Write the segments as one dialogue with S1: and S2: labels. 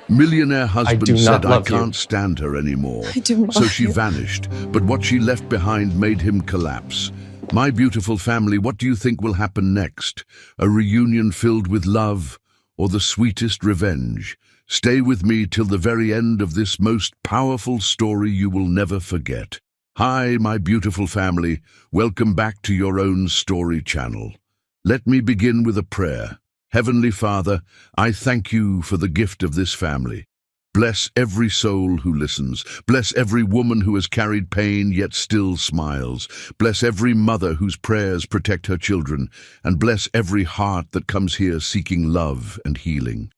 S1: Millionaire
S2: I do
S1: husband
S2: not
S1: said, I
S2: love you.
S1: can't stand her anymore.
S3: I do
S1: So
S3: love
S1: she
S3: you.
S1: vanished, but what she left behind made him collapse. My beautiful family, what do you think will happen next? A reunion filled with love, or the sweetest revenge? Stay with me till the very end of this most powerful story you will never forget. Hi, my beautiful family. Welcome back to your own story channel. Let me begin with a prayer. Heavenly Father, I thank you for the gift of this family. Bless every soul who listens. Bless every woman who has carried pain yet still smiles. Bless every mother whose prayers protect her children. And bless every heart that comes here seeking love and healing.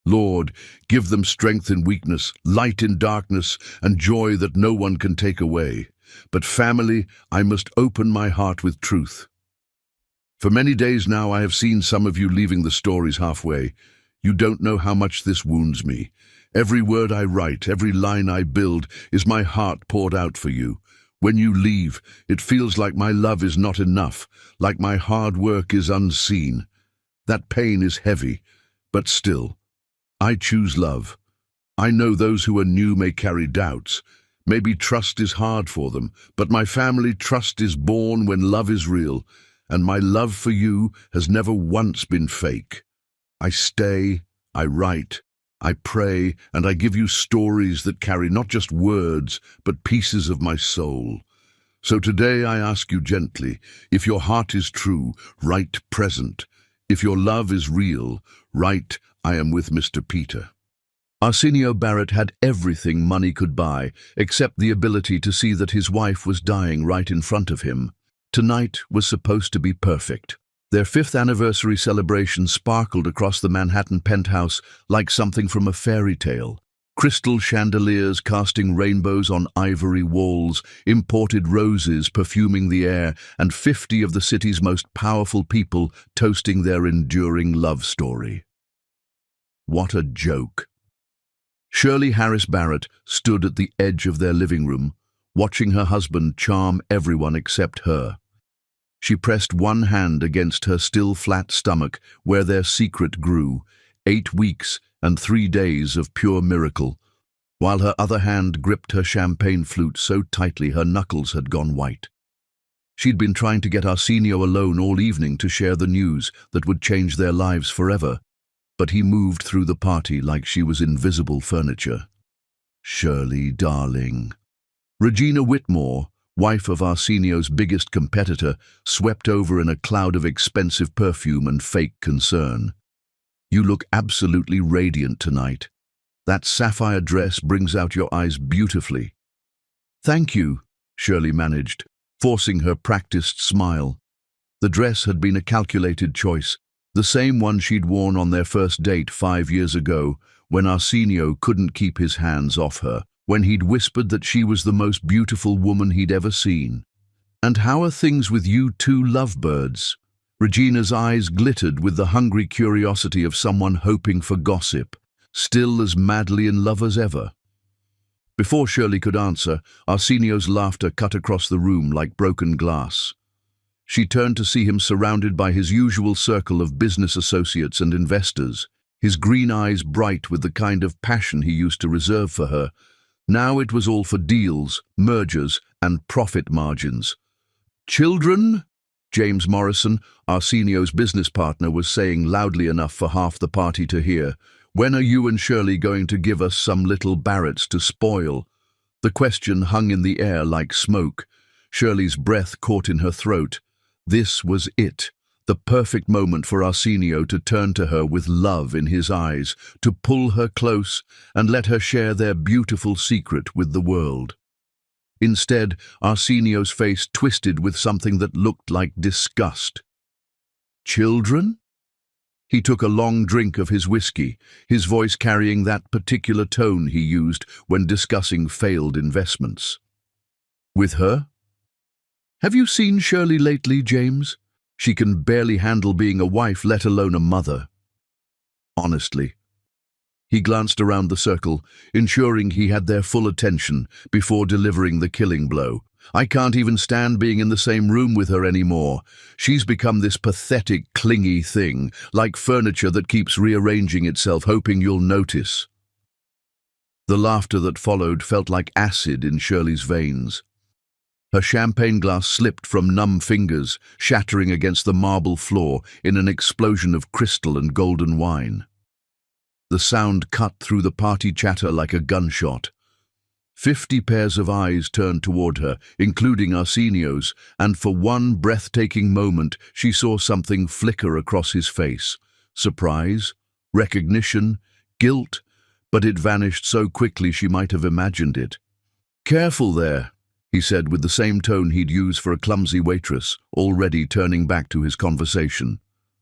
S1: Lord, give them strength in weakness, light in darkness, and joy that no one can take away. But family, I must open my heart with truth. For many days now I have seen some of you leaving the stories halfway. You don't know how much this wounds me. Every word I write, every line I build, is my heart poured out for you. When you leave, it feels like my love is not enough, like my hard work is unseen. That pain is heavy, but still, I choose love. I know those who are new may carry doubts. Maybe trust is hard for them, but my family, trust is born when love is real. And my love for you has never once been fake. I stay, I write, I pray, and I give you stories that carry not just words, but pieces of my soul. So today I ask you gently, if your heart is true, write present. If your love is real, write, I am with Mr. Peter. Arsenio Barrett had everything money could buy, except the ability to see that his wife was dying right in front of him. Tonight was supposed to be perfect. Their 5th anniversary celebration sparkled across the Manhattan penthouse like something from a fairy tale. Crystal chandeliers casting rainbows on ivory walls, imported roses perfuming the air, and 50 of the city's most powerful people toasting their enduring love story. What a joke. Shirley Harris Barrett stood at the edge of their living room, watching her husband charm everyone except her. She pressed one hand against her still flat stomach where their secret grew, 8 weeks and 3 days of pure miracle, while her other hand gripped her champagne flute so tightly her knuckles had gone white. She'd been trying to get Arsenio alone all evening to share the news that would change their lives forever, but he moved through the party like she was invisible furniture. Shirley, darling. Regina Whitmore, wife of Arsenio's biggest competitor, swept over in a cloud of expensive perfume and fake concern. You look absolutely radiant tonight. That sapphire dress brings out your eyes beautifully. Thank you, Shirley managed, forcing her practiced smile. The dress had been a calculated choice, the same one she'd worn on their first date 5 years ago, when Arsenio couldn't keep his hands off her, when he'd whispered that she was the most beautiful woman he'd ever seen. And how are things with you two lovebirds? Regina's eyes glittered with the hungry curiosity of someone hoping for gossip, still as madly in love as ever. Before Shirley could answer, Arsenio's laughter cut across the room like broken glass. She turned to see him surrounded by his usual circle of business associates and investors, his green eyes bright with the kind of passion he used to reserve for her. Now it was all for deals, mergers, and profit margins. Children? James Morrison, Arsenio's business partner, was saying loudly enough for half the party to hear. When are you and Shirley going to give us some little Barretts to spoil? The question hung in the air like smoke. Shirley's breath caught in her throat. This was it. The perfect moment for Arsenio to turn to her with love in his eyes, to pull her close and let her share their beautiful secret with the world. Instead, Arsenio's face twisted with something that looked like disgust. Children? He took a long drink of his whiskey, his voice carrying that particular tone he used when discussing failed investments. With her? Have you seen Shirley lately, James? She can barely handle being a wife, let alone a mother. Honestly. He glanced around the circle, ensuring he had their full attention before delivering the killing blow. I can't even stand being in the same room with her anymore. She's become this pathetic, clingy thing, like furniture that keeps rearranging itself, hoping you'll notice. The laughter that followed felt like acid in Shirley's veins. Her champagne glass slipped from numb fingers, shattering against the marble floor in an explosion of crystal and golden wine. The sound cut through the party chatter like a gunshot. 50 pairs of eyes turned toward her, including Arsenio's, and for one breathtaking moment she saw something flicker across his face. Surprise, recognition, guilt, but it vanished so quickly she might have imagined it. "Careful there," he said with the same tone he'd use for a clumsy waitress, already turning back to his conversation.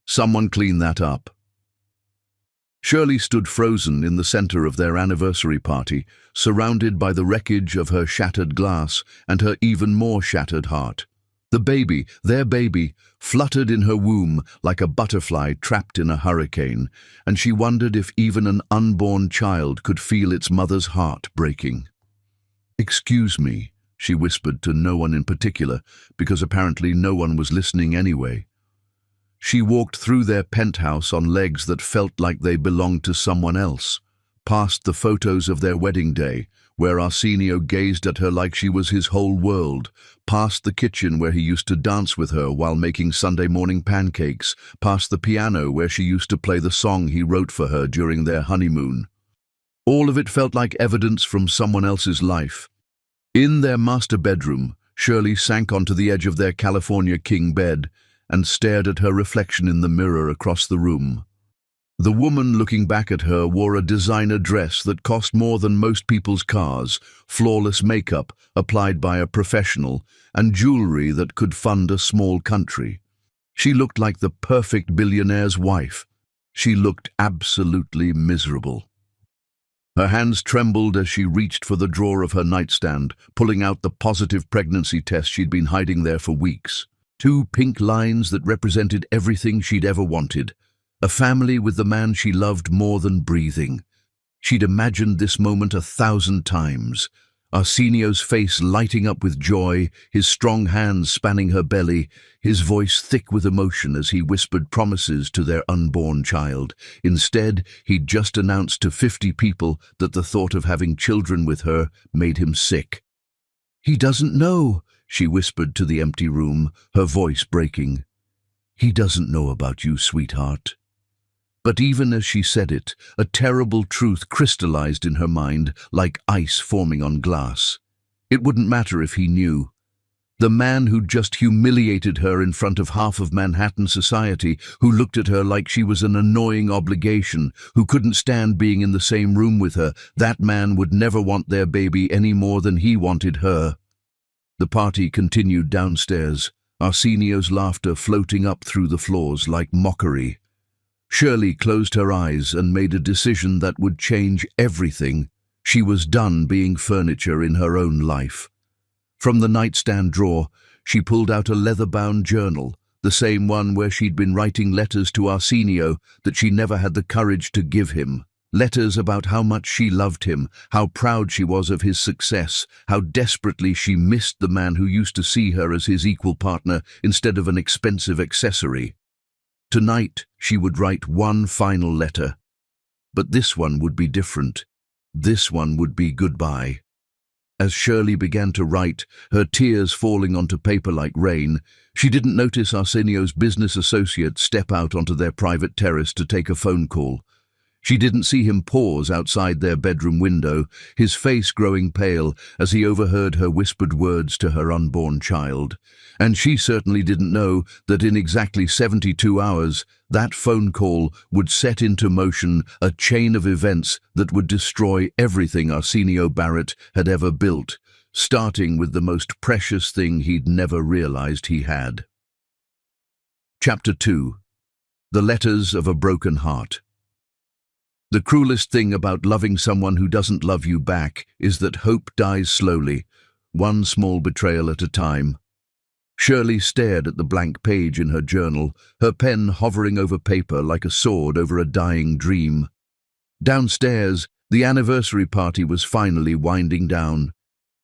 S1: "Someone clean that up." Shirley stood frozen in the center of their anniversary party, surrounded by the wreckage of her shattered glass and her even more shattered heart. The baby, their baby, fluttered in her womb like a butterfly trapped in a hurricane, and she wondered if even an unborn child could feel its mother's heart breaking. "Excuse me," she whispered to no one in particular, because apparently no one was listening anyway. She walked through their penthouse on legs that felt like they belonged to someone else, past the photos of their wedding day, where Arsenio gazed at her like she was his whole world, past the kitchen where he used to dance with her while making Sunday morning pancakes, past the piano where she used to play the song he wrote for her during their honeymoon. All of it felt like evidence from someone else's life. In their master bedroom, Shirley sank onto the edge of their California king bed and stared at her reflection in the mirror across the room. The woman looking back at her wore a designer dress that cost more than most people's cars, flawless makeup applied by a professional, and jewelry that could fund a small country. She looked like the perfect billionaire's wife. She looked absolutely miserable. Her hands trembled as she reached for the drawer of her nightstand, pulling out the positive pregnancy test she'd been hiding there for weeks. 2 pink lines that represented everything she'd ever wanted. A family with the man she loved more than breathing. She'd imagined this moment 1,000 times. Arsenio's face lighting up with joy, his strong hands spanning her belly, his voice thick with emotion as he whispered promises to their unborn child. Instead, he'd just announced to 50 people that the thought of having children with her made him sick. "He doesn't know," she whispered to the empty room, her voice breaking. "He doesn't know about you, sweetheart." But even as she said it, a terrible truth crystallized in her mind like ice forming on glass. It wouldn't matter if he knew. The man who'd just humiliated her in front of half of Manhattan society, who looked at her like she was an annoying obligation, who couldn't stand being in the same room with her, that man would never want their baby any more than he wanted her. The party continued downstairs, Arsenio's laughter floating up through the floors like mockery. Shirley closed her eyes and made a decision that would change everything. She was done being furniture in her own life. From the nightstand drawer, she pulled out a leather-bound journal, the same one where she'd been writing letters to Arsenio that she never had the courage to give him. Letters about how much she loved him, how proud she was of his success, how desperately she missed the man who used to see her as his equal partner instead of an expensive accessory. Tonight, she would write one final letter. But this one would be different. This one would be goodbye. As Shirley began to write, her tears falling onto paper like rain, she didn't notice Arsenio's business associate step out onto their private terrace to take a phone call. She didn't see him pause outside their bedroom window, his face growing pale as he overheard her whispered words to her unborn child. And she certainly didn't know that in exactly 72 hours, that phone call would set into motion a chain of events that would destroy everything Arsenio Barrett had ever built, starting with the most precious thing he'd never realized he had. Chapter 2. The Letters of a Broken Heart. The cruelest thing about loving someone who doesn't love you back is that hope dies slowly, one small betrayal at a time. Shirley stared at the blank page in her journal, her pen hovering over paper like a sword over a dying dream. Downstairs, the anniversary party was finally winding down.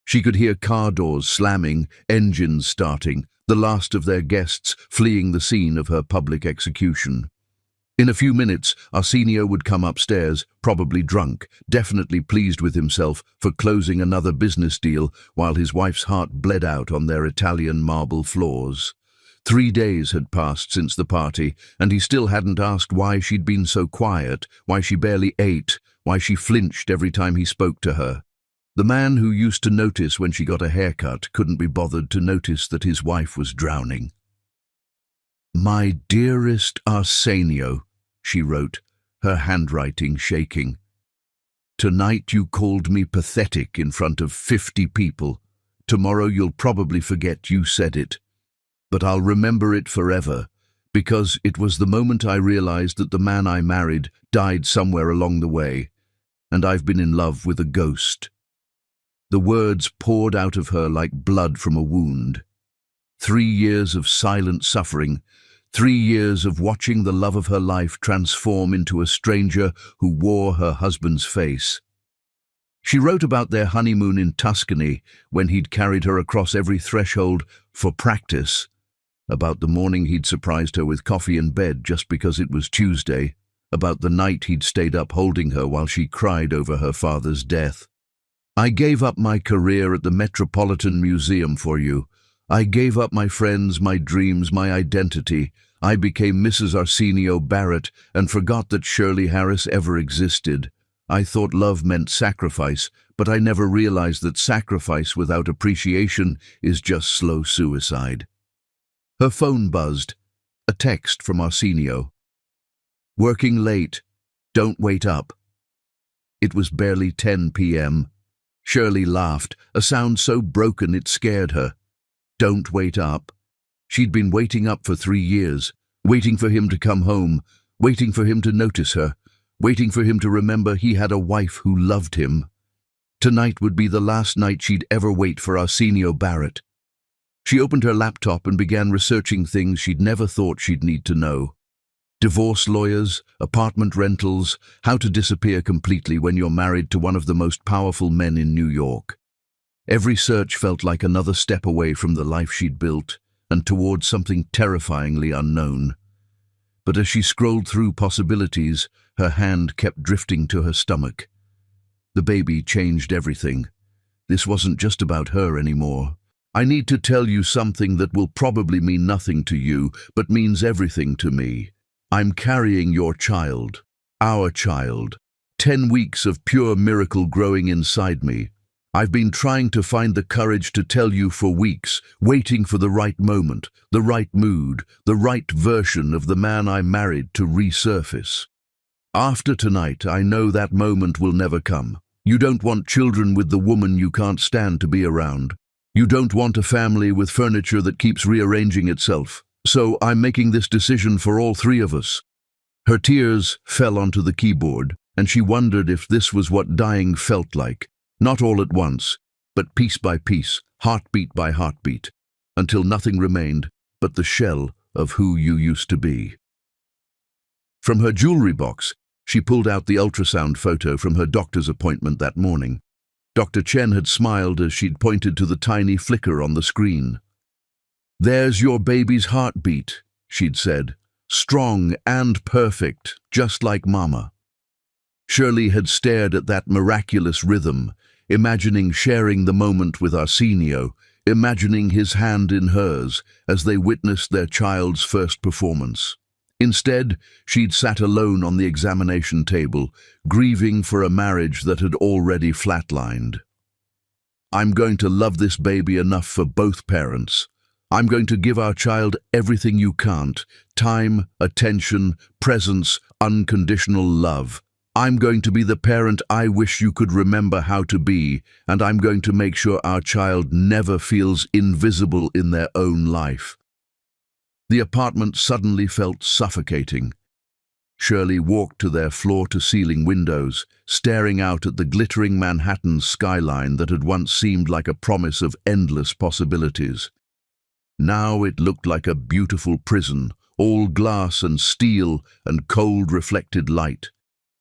S1: She could hear car doors slamming, engines starting, the last of their guests fleeing the scene of her public execution. In a few minutes, Arsenio would come upstairs, probably drunk, definitely pleased with himself for closing another business deal while his wife's heart bled out on their Italian marble floors. 3 days had passed since the party, and he still hadn't asked why she'd been so quiet, why she barely ate, why she flinched every time he spoke to her. The man who used to notice when she got a haircut couldn't be bothered to notice that his wife was drowning. "My dearest Arsenio," she wrote, her handwriting shaking. "Tonight you called me pathetic in front of 50 people. Tomorrow you'll probably forget you said it. But I'll remember it forever, because it was the moment I realized that the man I married died somewhere along the way, and I've been in love with a ghost." The words poured out of her like blood from a wound. 3 years of silent suffering, 3 years of watching the love of her life transform into a stranger who wore her husband's face. She wrote about their honeymoon in Tuscany when he'd carried her across every threshold for practice, about the morning he'd surprised her with coffee in bed just because it was Tuesday, about the night he'd stayed up holding her while she cried over her father's death. "I gave up my career at the Metropolitan Museum for you. I gave up my friends, my dreams, my identity. I became Mrs. Arsenio Barrett and forgot that Shirley Harris ever existed. I thought love meant sacrifice, but I never realized that sacrifice without appreciation is just slow suicide." Her phone buzzed. A text from Arsenio. "Working late. Don't wait up." It was barely 10 p.m. Shirley laughed, a sound so broken it scared her. Don't wait up. She'd been waiting up for 3 years, waiting for him to come home, waiting for him to notice her, waiting for him to remember he had a wife who loved him. Tonight would be the last night she'd ever wait for Arsenio Barrett. She opened her laptop and began researching things she'd never thought she'd need to know. Divorce lawyers, apartment rentals, how to disappear completely when you're married to one of the most powerful men in New York. Every search felt like another step away from the life she'd built and towards something terrifyingly unknown. But as she scrolled through possibilities, her hand kept drifting to her stomach. The baby changed everything. This wasn't just about her anymore. "I need to tell you something that will probably mean nothing to you, but means everything to me. I'm carrying your child, our child. 10 weeks of pure miracle growing inside me. I've been trying to find the courage to tell you for weeks, waiting for the right moment, the right mood, the right version of the man I married to resurface. After tonight, I know that moment will never come. You don't want children with the woman you can't stand to be around. You don't want a family with furniture that keeps rearranging itself. So I'm making this decision for all 3 of us." Her tears fell onto the keyboard, and she wondered if this was what dying felt like. Not all at once, but piece by piece, heartbeat by heartbeat, until nothing remained but the shell of who you used to be. From her jewelry box, she pulled out the ultrasound photo from her doctor's appointment that morning. Dr. Chen had smiled as she'd pointed to the tiny flicker on the screen. "There's your baby's heartbeat," she'd said. "Strong and perfect, just like Mama." Shirley had stared at that miraculous rhythm, imagining sharing the moment with Arsenio, imagining his hand in hers as they witnessed their child's first performance. Instead, she'd sat alone on the examination table, grieving for a marriage that had already flatlined. "I'm going to love this baby enough for both parents. I'm going to give our child everything you can't: time, attention, presence, unconditional love. I'm going to be the parent I wish you could remember how to be, and I'm going to make sure our child never feels invisible in their own life." The apartment suddenly felt suffocating. Shirley walked to their floor-to-ceiling windows, staring out at the glittering Manhattan skyline that had once seemed like a promise of endless possibilities. Now it looked like a beautiful prison, all glass and steel and cold reflected light.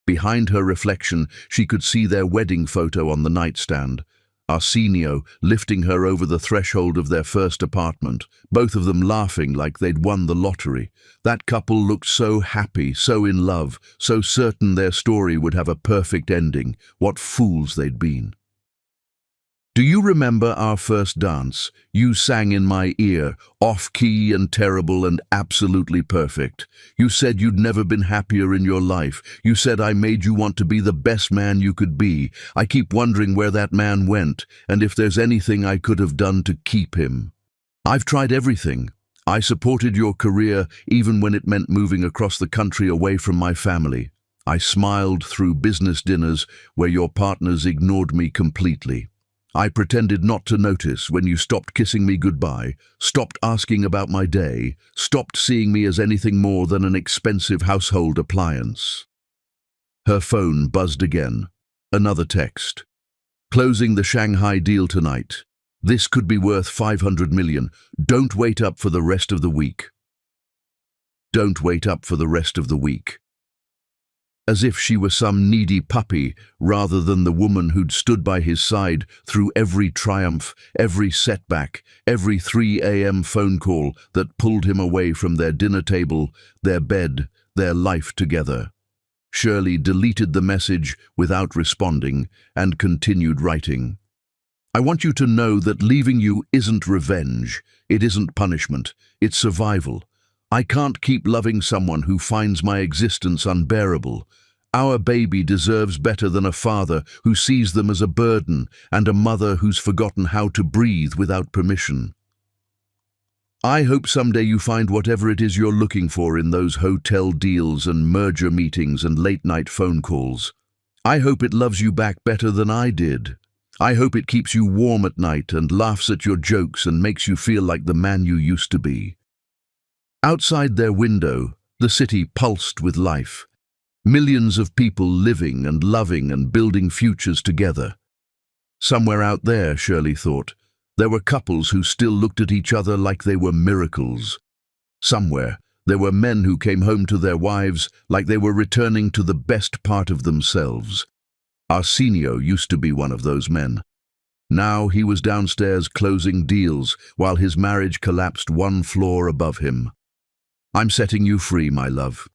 S1: Behind her reflection, she could see their wedding photo on the nightstand, Arsenio lifting her over the threshold of their first apartment, both of them laughing like they'd won the lottery. That couple looked so happy, so in love, so certain their story would have a perfect ending. What fools they'd been. Do you remember our first dance? You sang in my ear, off-key and terrible and absolutely perfect. You said you'd never been happier in your life. You said I made you want to be the best man you could be. I keep wondering where that man went, and if there's anything I could have done to keep him. I've tried everything. I supported your career even when it meant moving across the country away from my family. I smiled through business dinners where your partners ignored me completely. I pretended not to notice when you stopped kissing me goodbye, stopped asking about my day, stopped seeing me as anything more than an expensive household appliance. Her phone buzzed again. Another text. Closing the Shanghai deal tonight. This could be worth 500 million. Don't wait up for the rest of the week. Don't wait up for the rest of the week. As if she were some needy puppy rather than the woman who'd stood by his side through every triumph, every setback, every 3 a.m. phone call that pulled him away from their dinner table, their bed, their life together. Shirley deleted the message without responding and continued writing. I want you to know that leaving you isn't revenge, it isn't punishment, it's survival. I can't keep loving someone who finds my existence unbearable. Our baby deserves better than a father who sees them as a burden and a mother who's forgotten how to breathe without permission. I hope someday you find whatever it is you're looking for in those hotel deals and merger meetings and late-night phone calls. I hope it loves you back better than I did. I hope it keeps you warm at night and laughs at your jokes and makes you feel like the man you used to be. Outside their window, the city pulsed with life. Millions of people living and loving and building futures together. Somewhere out there, Shirley thought, there were couples who still looked at each other like they were miracles. Somewhere, there were men who came home to their wives like they were returning to the best part of themselves. Arsenio used to be one of those men. Now he was downstairs closing deals while his marriage collapsed one floor above him. I'm setting you free, my love.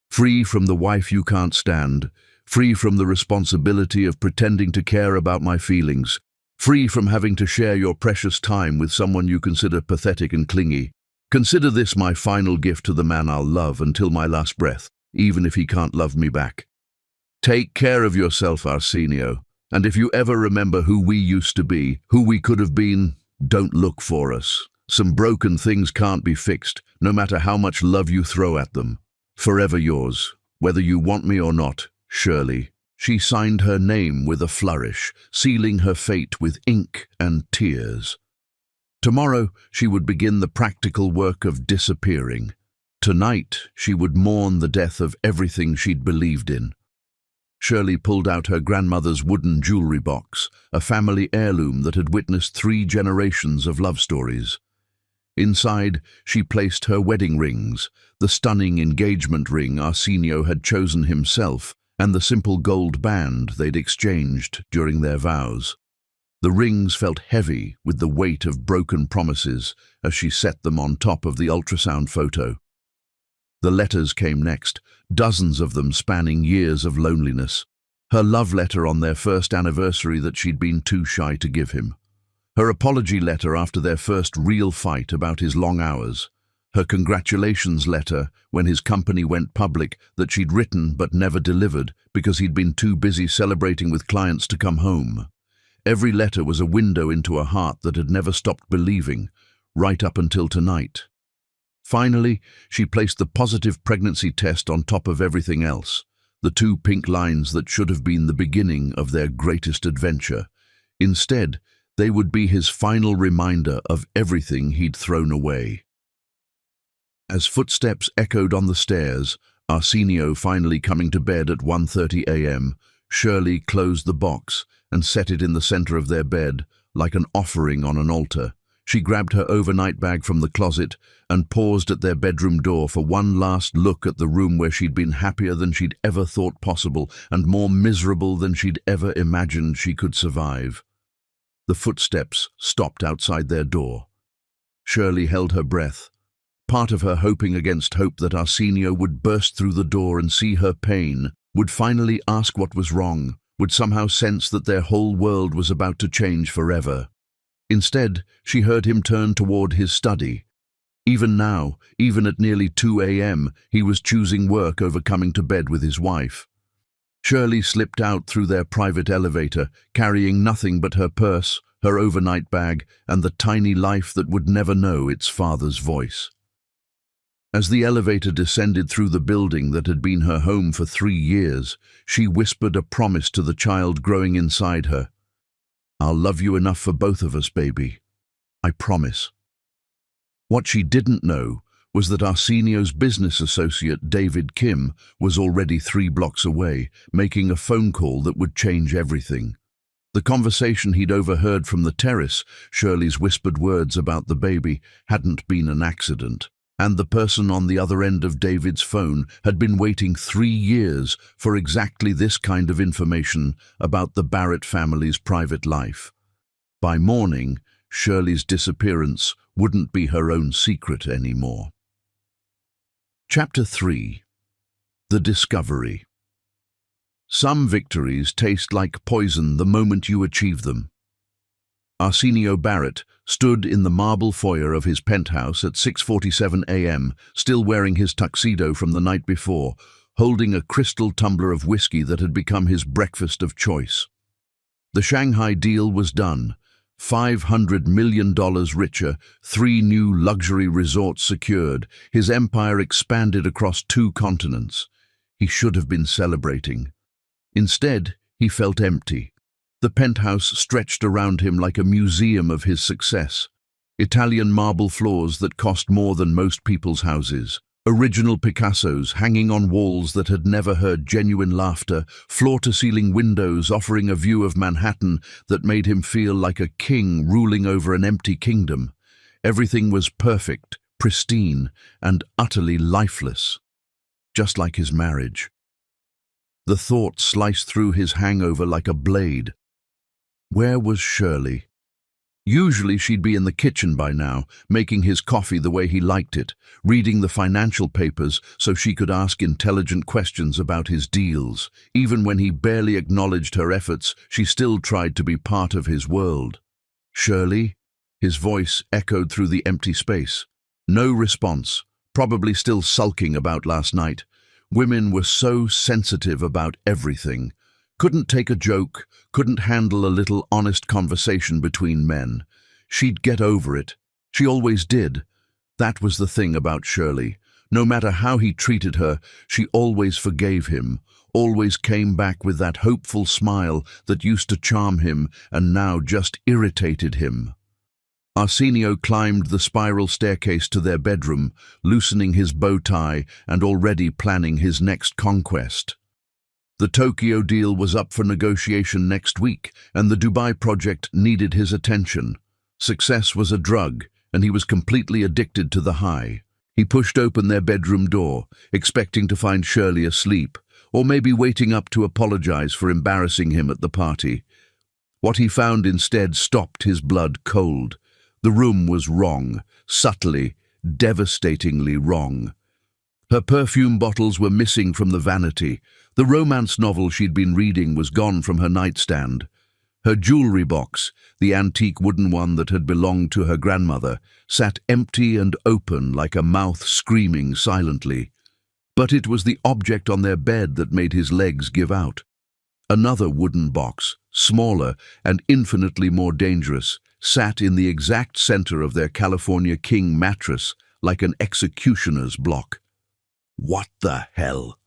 S1: Free from the wife you can't stand, free from the responsibility of pretending to care about my feelings, free from having to share your precious time with someone you consider pathetic and clingy. Consider this my final gift to the man I'll love until my last breath, even if he can't love me back. Take care of yourself, Arsenio, and if you ever remember who we used to be, who we could have been, don't look for us. Some broken things can't be fixed, no matter how much love you throw at them. Forever yours, whether you want me or not, Shirley. She signed her name with a flourish, sealing her fate with ink and tears. Tomorrow she would begin the practical work of disappearing. Tonight she would mourn the death of everything she'd believed in. Shirley pulled out her grandmother's wooden jewelry box, a family heirloom that had witnessed 3 generations of love stories. Inside, she placed her wedding rings, the stunning engagement ring Arsenio had chosen himself, and the simple gold band they'd exchanged during their vows. The rings felt heavy with the weight of broken promises as she set them on top of the ultrasound photo. The letters came next, dozens of them spanning years of loneliness. Her love letter on their first anniversary that she'd been too shy to give him. Her apology letter after their first real fight about his long hours. Her congratulations letter when his company went public that she'd written but never delivered because he'd been too busy celebrating with clients to come home. Every letter was a window into a heart that had never stopped believing, right up until tonight. Finally, she placed the positive pregnancy test on top of everything else, the 2 pink lines that should have been the beginning of their greatest adventure. Instead, they would be his final reminder of everything he'd thrown away. As footsteps echoed on the stairs, Arsenio finally coming to bed at 1:30 a.m., Shirley closed the box and set it in the center of their bed, like an offering on an altar. She grabbed her overnight bag from the closet and paused at their bedroom door for one last look at the room where she'd been happier than she'd ever thought possible and more miserable than she'd ever imagined she could survive. The footsteps stopped outside their door. Shirley held her breath, part of her hoping against hope that Arsenio would burst through the door and see her pain, would finally ask what was wrong, would somehow sense that their whole world was about to change forever. Instead, she heard him turn toward his study. Even now, even at nearly 2 a.m., he was choosing work over coming to bed with his wife. Shirley slipped out through their private elevator, carrying nothing but her purse, her overnight bag, and the tiny life that would never know its father's voice. As the elevator descended through the building that had been her home for 3 years, she whispered a promise to the child growing inside her. "I'll love you enough for both of us, baby. I promise." What she didn't know was that Arsenio's business associate, David Kim, was already 3 blocks away, making a phone call that would change everything. The conversation he'd overheard from the terrace, Shirley's whispered words about the baby, hadn't been an accident. And the person on the other end of David's phone had been waiting 3 years for exactly this kind of information about the Barrett family's private life. By morning, Shirley's disappearance wouldn't be her own secret anymore. Chapter 3. The Discovery. Some victories taste like poison the moment you achieve them. Arsenio Barrett stood in the marble foyer of his penthouse at 6:47 a.m., still wearing his tuxedo from the night before, holding a crystal tumbler of whiskey that had become his breakfast of choice. The Shanghai deal was done. $500 million richer, 3 new luxury resorts secured, his empire expanded across 2 continents. He should have been celebrating. Instead, he felt empty. The penthouse stretched around him like a museum of his success. Italian marble floors that cost more than most people's houses. Original Picassos hanging on walls that had never heard genuine laughter, floor-to-ceiling windows offering a view of Manhattan that made him feel like a king ruling over an empty kingdom. Everything was perfect, pristine, and utterly lifeless. Just like his marriage. The thought sliced through his hangover like a blade. Where was Shirley? Usually she'd be in the kitchen by now, making his coffee the way he liked it, reading the financial papers so she could ask intelligent questions about his deals. Even when he barely acknowledged her efforts, she still tried to be part of his world. "Shirley?" His voice echoed through the empty space. No response, probably still sulking about last night. Women were so sensitive about everything. Couldn't take a joke, couldn't handle a little honest conversation between men. She'd get over it. She always did. That was the thing about Shirley. No matter how he treated her, she always forgave him, always came back with that hopeful smile that used to charm him and now just irritated him. Arsenio climbed the spiral staircase to their bedroom, loosening his bow tie and already planning his next conquest. The Tokyo deal was up for negotiation next week, and the Dubai project needed his attention. Success was a drug, and he was completely addicted to the high. He pushed open their bedroom door, expecting to find Shirley asleep, or maybe waiting up to apologize for embarrassing him at the party. What he found instead stopped his blood cold. The room was wrong, subtly, devastatingly wrong. Her perfume bottles were missing from the vanity. The romance novel she'd been reading was gone from her nightstand. Her jewelry box, the antique wooden one that had belonged to her grandmother, sat empty and open like a mouth screaming silently. But it was the object on their bed that made his legs give out. Another wooden box, smaller and infinitely more dangerous, sat in the exact center of their California King mattress like an executioner's block. What the hell?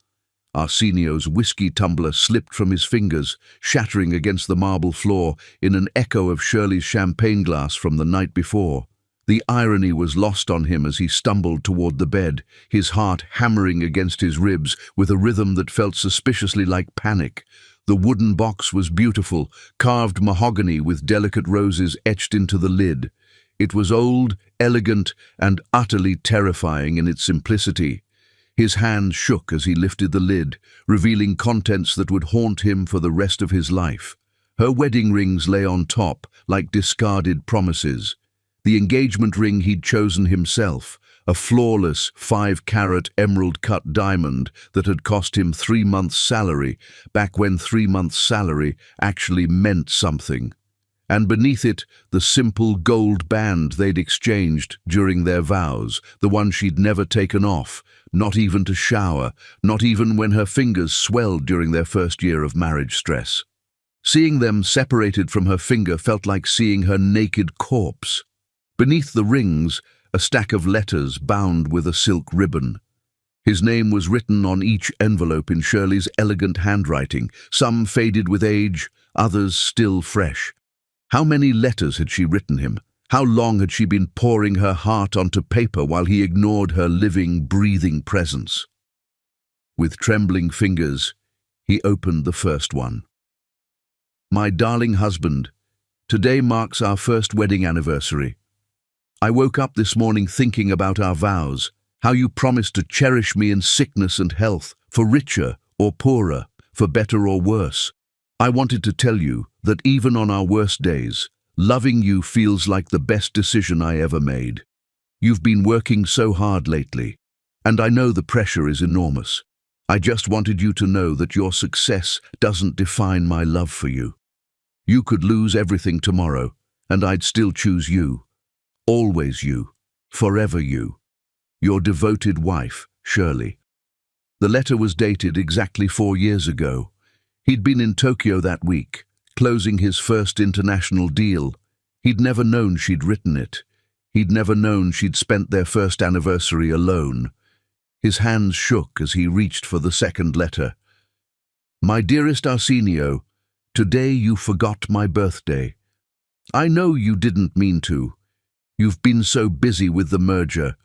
S1: Arsenio's whiskey tumbler slipped from his fingers, shattering against the marble floor in an echo of Shirley's champagne glass from the night before. The irony was lost on him as he stumbled toward the bed, his heart hammering against his ribs with a rhythm that felt suspiciously like panic. The wooden box was beautiful, carved mahogany with delicate roses etched into the lid. It was old, elegant, and utterly terrifying in its simplicity. His hand shook as he lifted the lid, revealing contents that would haunt him for the rest of his life. Her wedding rings lay on top, like discarded promises. The engagement ring he'd chosen himself, a flawless 5-carat emerald-cut diamond that had cost him 3 months' salary, back when 3 months' salary actually meant something. And beneath it, the simple gold band they'd exchanged during their vows, the one she'd never taken off, not even to shower, not even when her fingers swelled during their first year of marriage stress. Seeing them separated from her finger felt like seeing her naked corpse. Beneath the rings, a stack of letters bound with a silk ribbon. His name was written on each envelope in Shirley's elegant handwriting, some faded with age, others still fresh. How many letters had she written him? How long had she been pouring her heart onto paper while he ignored her living, breathing presence? With trembling fingers, he opened the first one. My darling husband, today marks our first wedding anniversary. I woke up this morning thinking about our vows, how you promised to cherish me in sickness and health, for richer or poorer, for better or worse. I wanted to tell you that even on our worst days, loving you feels like the best decision I ever made. You've been working so hard lately, and I know the pressure is enormous. I just wanted you to know that your success doesn't define my love for you. You could lose everything tomorrow, and I'd still choose you. Always you. Forever you. Your devoted wife, Shirley. The letter was dated exactly 4 years ago. He'd been in Tokyo that week, closing his first international deal. He'd never known she'd written it. He'd never known she'd spent their first anniversary alone. His hands shook as he reached for the second letter. My dearest Arsenio, today you forgot my birthday. I know you didn't mean to. You've been so busy with the merger.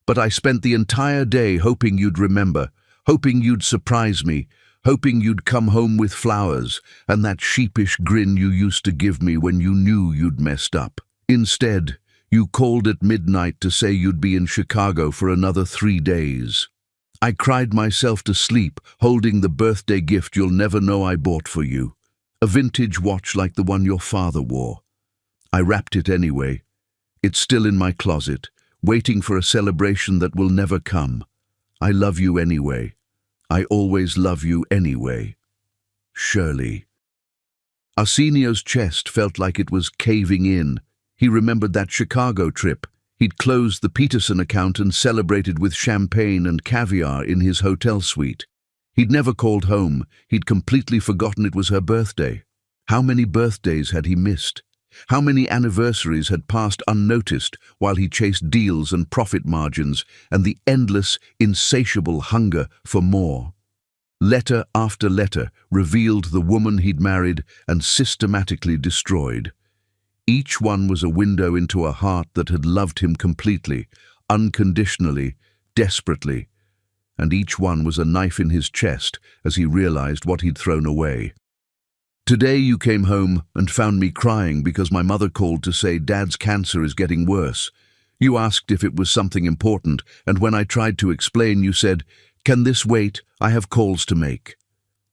S1: But I spent the entire day hoping you'd remember, hoping you'd surprise me, hoping you'd come home with flowers and that sheepish grin you used to give me when you knew you'd messed up. Instead, you called at midnight to say you'd be in Chicago for another 3 days. I cried myself to sleep, holding the birthday gift you'll never know I bought for you, a vintage watch like the one your father wore. I wrapped it anyway. It's still in my closet, waiting for a celebration that will never come. I love you anyway. I always love you anyway. Shirley. Arsenio's chest felt like it was caving in. He remembered that Chicago trip. He'd closed the Peterson account and celebrated with champagne and caviar in his hotel suite. He'd never called home. He'd completely forgotten it was her birthday. How many birthdays had he missed? How many anniversaries had passed unnoticed while he chased deals and profit margins and the endless, insatiable hunger for more? Letter after letter revealed the woman he'd married and systematically destroyed. Each one was a window into a heart that had loved him completely, unconditionally, desperately. And each one was a knife in his chest as he realized what he'd thrown away. Today you came home and found me crying because my mother called to say Dad's cancer is getting worse. You asked if it was something important, and when I tried to explain, you said, "Can this wait? I have calls to make."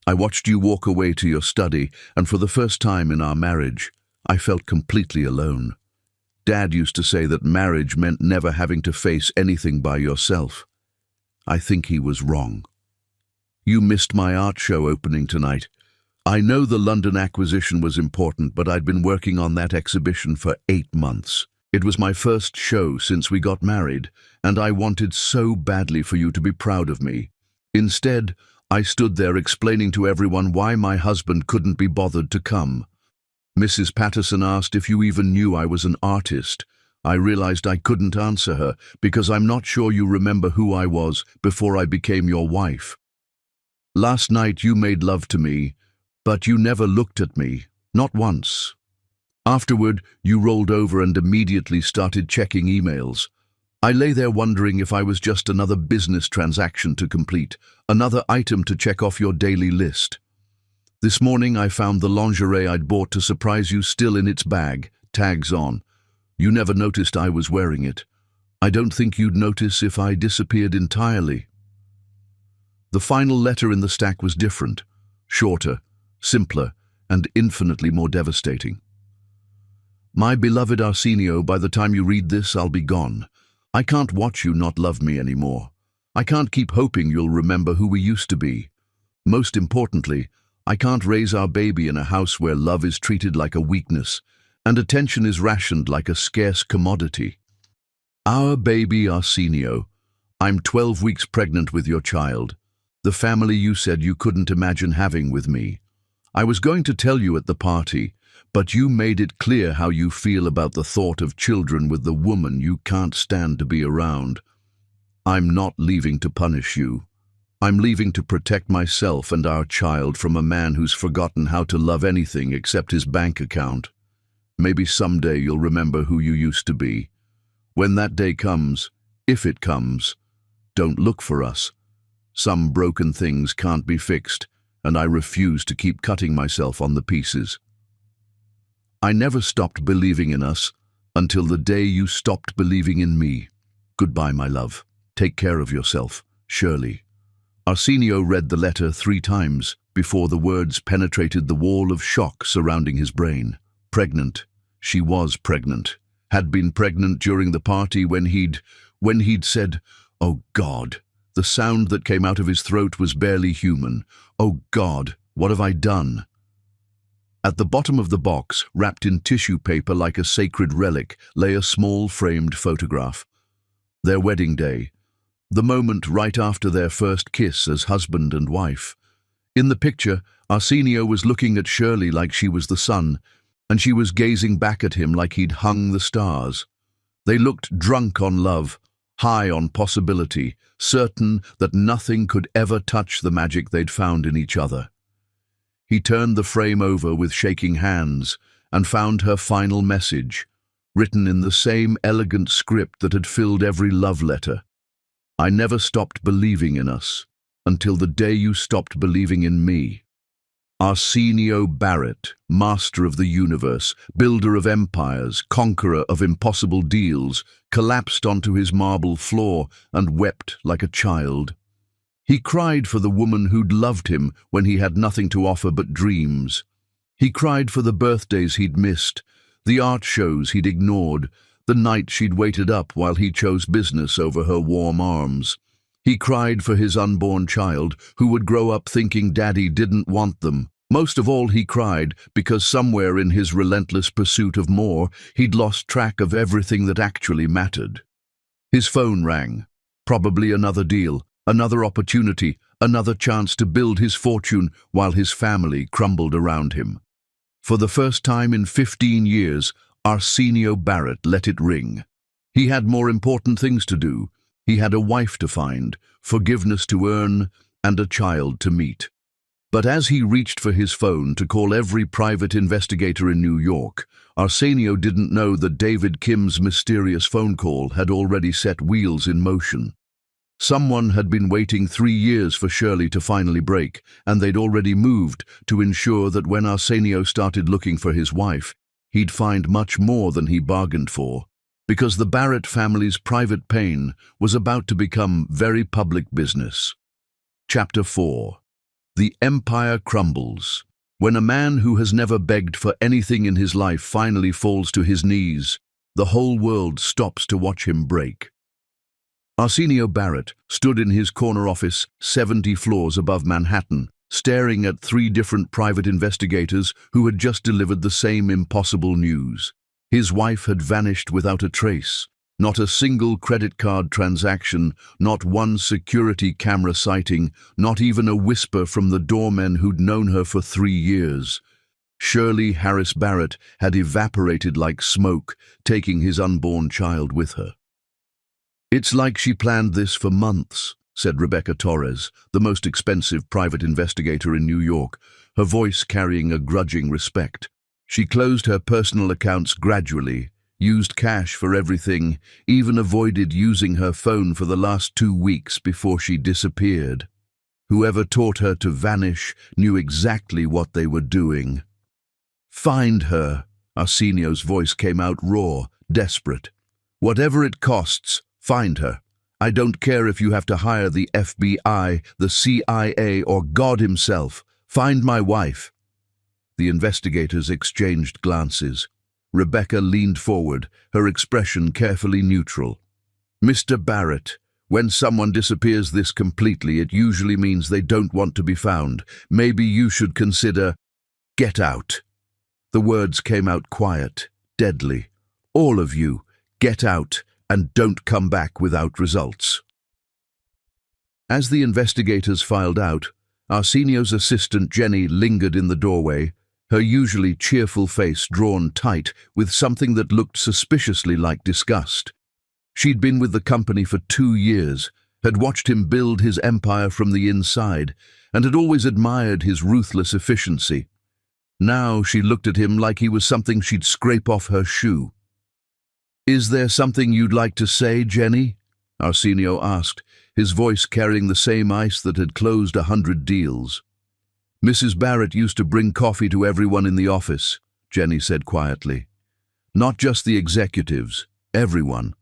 S1: I watched you walk away to your study, and for the first time in our marriage, I felt completely alone. Dad used to say that marriage meant never having to face anything by yourself. I think he was wrong. You missed my art show opening tonight. I know the London acquisition was important, but I'd been working on that exhibition for 8 months. It was my first show since we got married, and I wanted so badly for you to be proud of me. Instead, I stood there explaining to everyone why my husband couldn't be bothered to come. Mrs. Patterson asked if you even knew I was an artist. I realized I couldn't answer her because I'm not sure you remember who I was before I became your wife. Last night you made love to me, but you never looked at me, not once. Afterward, you rolled over and immediately started checking emails. I lay there wondering if I was just another business transaction to complete, another item to check off your daily list. This morning I found the lingerie I'd bought to surprise you still in its bag, tags on. You never noticed I was wearing it. I don't think you'd notice if I disappeared entirely. The final letter in the stack was different, shorter, simpler, and infinitely more devastating. My beloved Arsenio, by the time you read this, I'll be gone. I can't watch you not love me anymore. I can't keep hoping you'll remember who we used to be. Most importantly, I can't raise our baby in a house where love is treated like a weakness and attention is rationed like a scarce commodity. Our baby Arsenio, I'm 12 weeks pregnant with your child, the family you said you couldn't imagine having with me. I was going to tell you at the party, but you made it clear how you feel about the thought of children with the woman you can't stand to be around. I'm not leaving to punish you. I'm leaving to protect myself and our child from a man who's forgotten how to love anything except his bank account. Maybe someday you'll remember who you used to be. When that day comes, if it comes, don't look for us. Some broken things can't be fixed, and I refuse to keep cutting myself on the pieces. I never stopped believing in us until the day you stopped believing in me. Goodbye, my love. Take care of yourself, Shirley. Arsenio read the letter 3 times before the words penetrated the wall of shock surrounding his brain. Pregnant. She was pregnant. Had been pregnant during the party when he'd said, "Oh God." The sound that came out of his throat was barely human. "Oh God, what have I done?" At the bottom of the box, wrapped in tissue paper like a sacred relic, lay a small framed photograph. Their wedding day. The moment right after their first kiss as husband and wife. In the picture, Arsenio was looking at Shirley like she was the sun, and she was gazing back at him like he'd hung the stars. They looked drunk on love, high on possibility, certain that nothing could ever touch the magic they'd found in each other. He turned the frame over with shaking hands and found her final message, written in the same elegant script that had filled every love letter. I never stopped believing in us until the day you stopped believing in me. Arsenio Barrett, master of the universe, builder of empires, conqueror of impossible deals, collapsed onto his marble floor and wept like a child. He cried for the woman who'd loved him when he had nothing to offer but dreams. He cried for the birthdays he'd missed, the art shows he'd ignored, the night she'd waited up while he chose business over her warm arms. He cried for his unborn child, who would grow up thinking Daddy didn't want them. Most of all, he cried because somewhere in his relentless pursuit of more, he'd lost track of everything that actually mattered. His phone rang. Probably another deal, another opportunity, another chance to build his fortune while his family crumbled around him. For the first time in 15 years, Arsenio Barrett let it ring. He had more important things to do. He had a wife to find, forgiveness to earn, and a child to meet. But as he reached for his phone to call every private investigator in New York, Arsenio didn't know that David Kim's mysterious phone call had already set wheels in motion. Someone had been waiting 3 years for Shirley to finally break, and they'd already moved to ensure that when Arsenio started looking for his wife, he'd find much more than he bargained for, because the Barrett family's private pain was about to become very public business. Chapter 4. The Empire Crumbles. When a man who has never begged for anything in his life finally falls to his knees, the whole world stops to watch him break. Arsenio Barrett stood in his corner office 70 floors above Manhattan, staring at 3 different private investigators who had just delivered the same impossible news. His wife had vanished without a trace. Not a single credit card transaction, not one security camera sighting, not even a whisper from the doormen who'd known her for 3 years. Shirley Harris Barrett had evaporated like smoke, taking his unborn child with her. "It's like she planned this for months," said Rebecca Torres, the most expensive private investigator in New York, her voice carrying a grudging respect. "She closed her personal accounts gradually, used cash for everything, even avoided using her phone for the last 2 weeks before she disappeared. Whoever taught her to vanish knew exactly what they were doing." "Find her," Arsenio's voice came out raw, desperate. "Whatever it costs, find her. I don't care if you have to hire the FBI, the CIA, or God himself. Find my wife." The investigators exchanged glances. Rebecca leaned forward, her expression carefully neutral. "Mr. Barrett, when someone disappears this completely, it usually means they don't want to be found. Maybe you should consider, get out." The words came out quiet, deadly. "All of you, get out and don't come back without results." As the investigators filed out, Arsenio's assistant Jenny lingered in the doorway, her usually cheerful face drawn tight with something that looked suspiciously like disgust. She'd been with the company for 2 years, had watched him build his empire from the inside, and had always admired his ruthless efficiency. Now she looked at him like he was something she'd scrape off her shoe. "Is there something you'd like to say, Jenny?" Arsenio asked, his voice carrying the same ice that had closed 100 deals. "Mrs. Barrett used to bring coffee to everyone in the office," Jenny said quietly. "Not just the executives, everyone.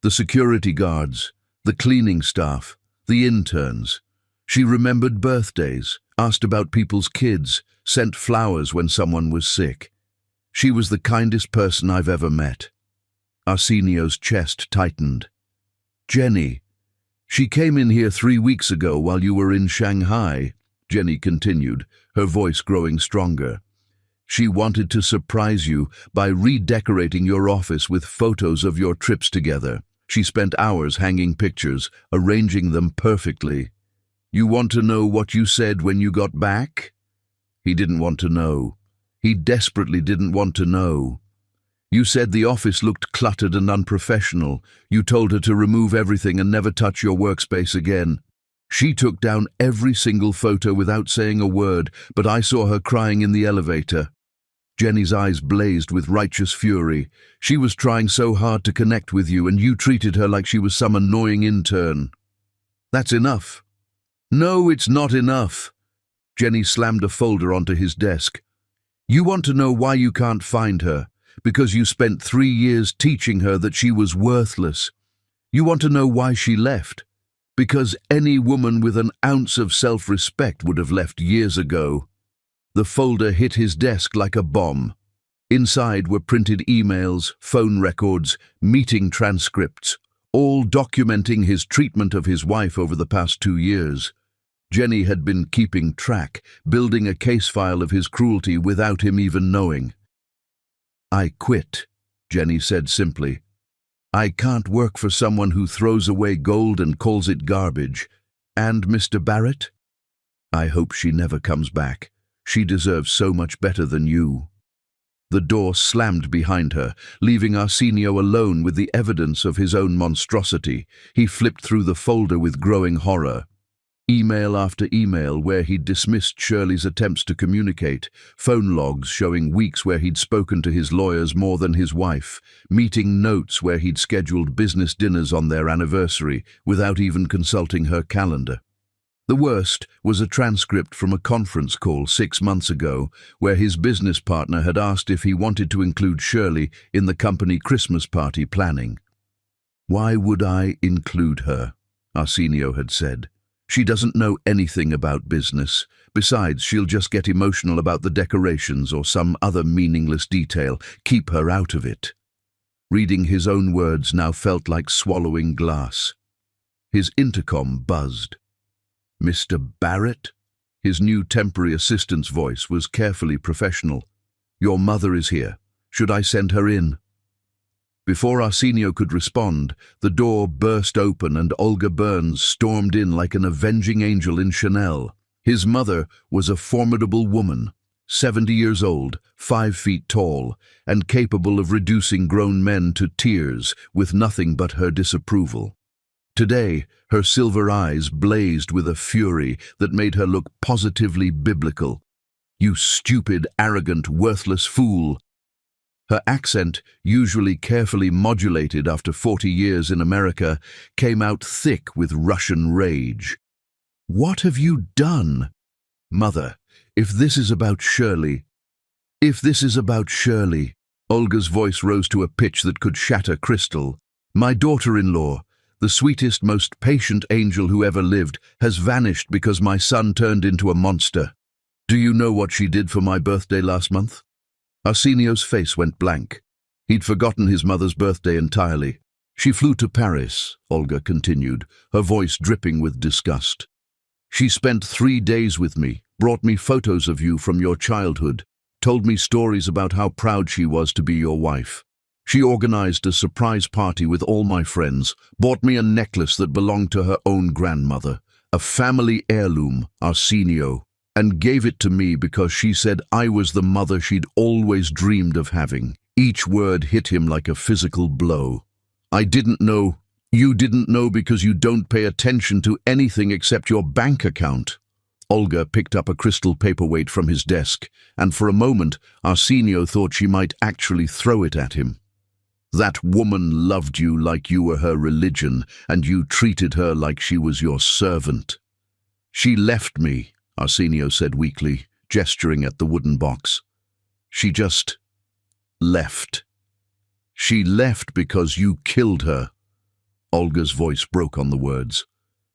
S1: The security guards, the cleaning staff, the interns. She remembered birthdays, asked about people's kids, sent flowers when someone was sick. She was the kindest person I've ever met." Arsenio's chest tightened. "Jenny, she came in here 3 weeks ago while you were in Shanghai," Jenny continued, her voice growing stronger. "She wanted to surprise you by redecorating your office with photos of your trips together. She spent hours hanging pictures, arranging them perfectly. You want to know what you said when you got back?" He didn't want to know. He desperately didn't want to know. "You said the office looked cluttered and unprofessional. You told her to remove everything and never touch your workspace again. She took down every single photo without saying a word, but I saw her crying in the elevator." Jenny's eyes blazed with righteous fury. "She was trying so hard to connect with you, and you treated her like she was some annoying intern." "That's enough." "No, it's not enough." Jenny slammed a folder onto his desk. "You want to know why you can't find her? Because you spent 3 years teaching her that she was worthless. You want to know why she left? Because any woman with an ounce of self-respect would have left years ago." The folder hit his desk like a bomb. Inside were printed emails, phone records, meeting transcripts, all documenting his treatment of his wife over the past 2 years. Jenny had been keeping track, building a case file of his cruelty without him even knowing. "I quit," Jenny said simply. "I can't work for someone who throws away gold and calls it garbage. And Mr. Barrett? I hope she never comes back. She deserves so much better than you." The door slammed behind her, leaving Arsenio alone with the evidence of his own monstrosity. He flipped through the folder with growing horror. Email after email where he'd dismissed Shirley's attempts to communicate, phone logs showing weeks where he'd spoken to his lawyers more than his wife, meeting notes where he'd scheduled business dinners on their anniversary without even consulting her calendar. The worst was a transcript from a conference call 6 months ago where his business partner had asked if he wanted to include Shirley in the company Christmas party planning. "Why would I include her?" Arsenio had said. "She doesn't know anything about business. Besides, she'll just get emotional about the decorations or some other meaningless detail. Keep her out of it." Reading his own words now felt like swallowing glass. His intercom buzzed. "Mr. Barrett?" His new temporary assistant's voice was carefully professional. "Your mother is here. Should I send her in?" Before Arsenio could respond, the door burst open and Olga Burns stormed in like an avenging angel in Chanel. His mother was a formidable woman, 70 years old, 5 feet tall, and capable of reducing grown men to tears with nothing but her disapproval. Today, her silver eyes blazed with a fury that made her look positively biblical. "You stupid, arrogant, worthless fool." Her accent, usually carefully modulated after 40 years in America, came out thick with Russian rage. "What have you done? Mother, if this is about Shirley..." Olga's voice rose to a pitch that could shatter crystal. "My daughter-in-law, the sweetest, most patient angel who ever lived, has vanished because my son turned into a monster. Do you know what she did for my birthday last month? Arsenio's face went blank. He'd forgotten his mother's birthday entirely. She flew to Paris, Olga continued, her voice dripping with disgust. She spent 3 days with me, brought me photos of you from your childhood, told me stories about how proud she was to be your wife. She organized a surprise party with all my friends, bought me a necklace that belonged to her own grandmother, a family heirloom, Arsenio, and gave it to me because she said I was the mother she'd always dreamed of having. Each word hit him like a physical blow. I didn't know. You didn't know because you don't pay attention to anything except your bank account. Olga picked up a crystal paperweight from his desk, and for a moment Arsenio thought she might actually throw it at him. That woman loved you like you were her religion, and you treated her like she was your servant. She left me, Arsenio said weakly, gesturing at the wooden box. She just left. She left because you killed her. Olga's voice broke on the words.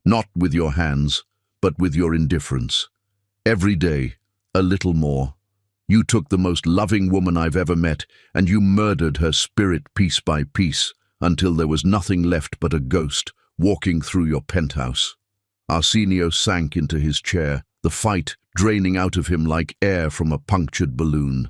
S1: Not with your hands, but with your indifference. Every day, a little more. You took the most loving woman I've ever met, and you murdered her spirit piece by piece, until there was nothing left but a ghost walking through your penthouse. Arsenio sank into his chair, the fight draining out of him like air from a punctured balloon.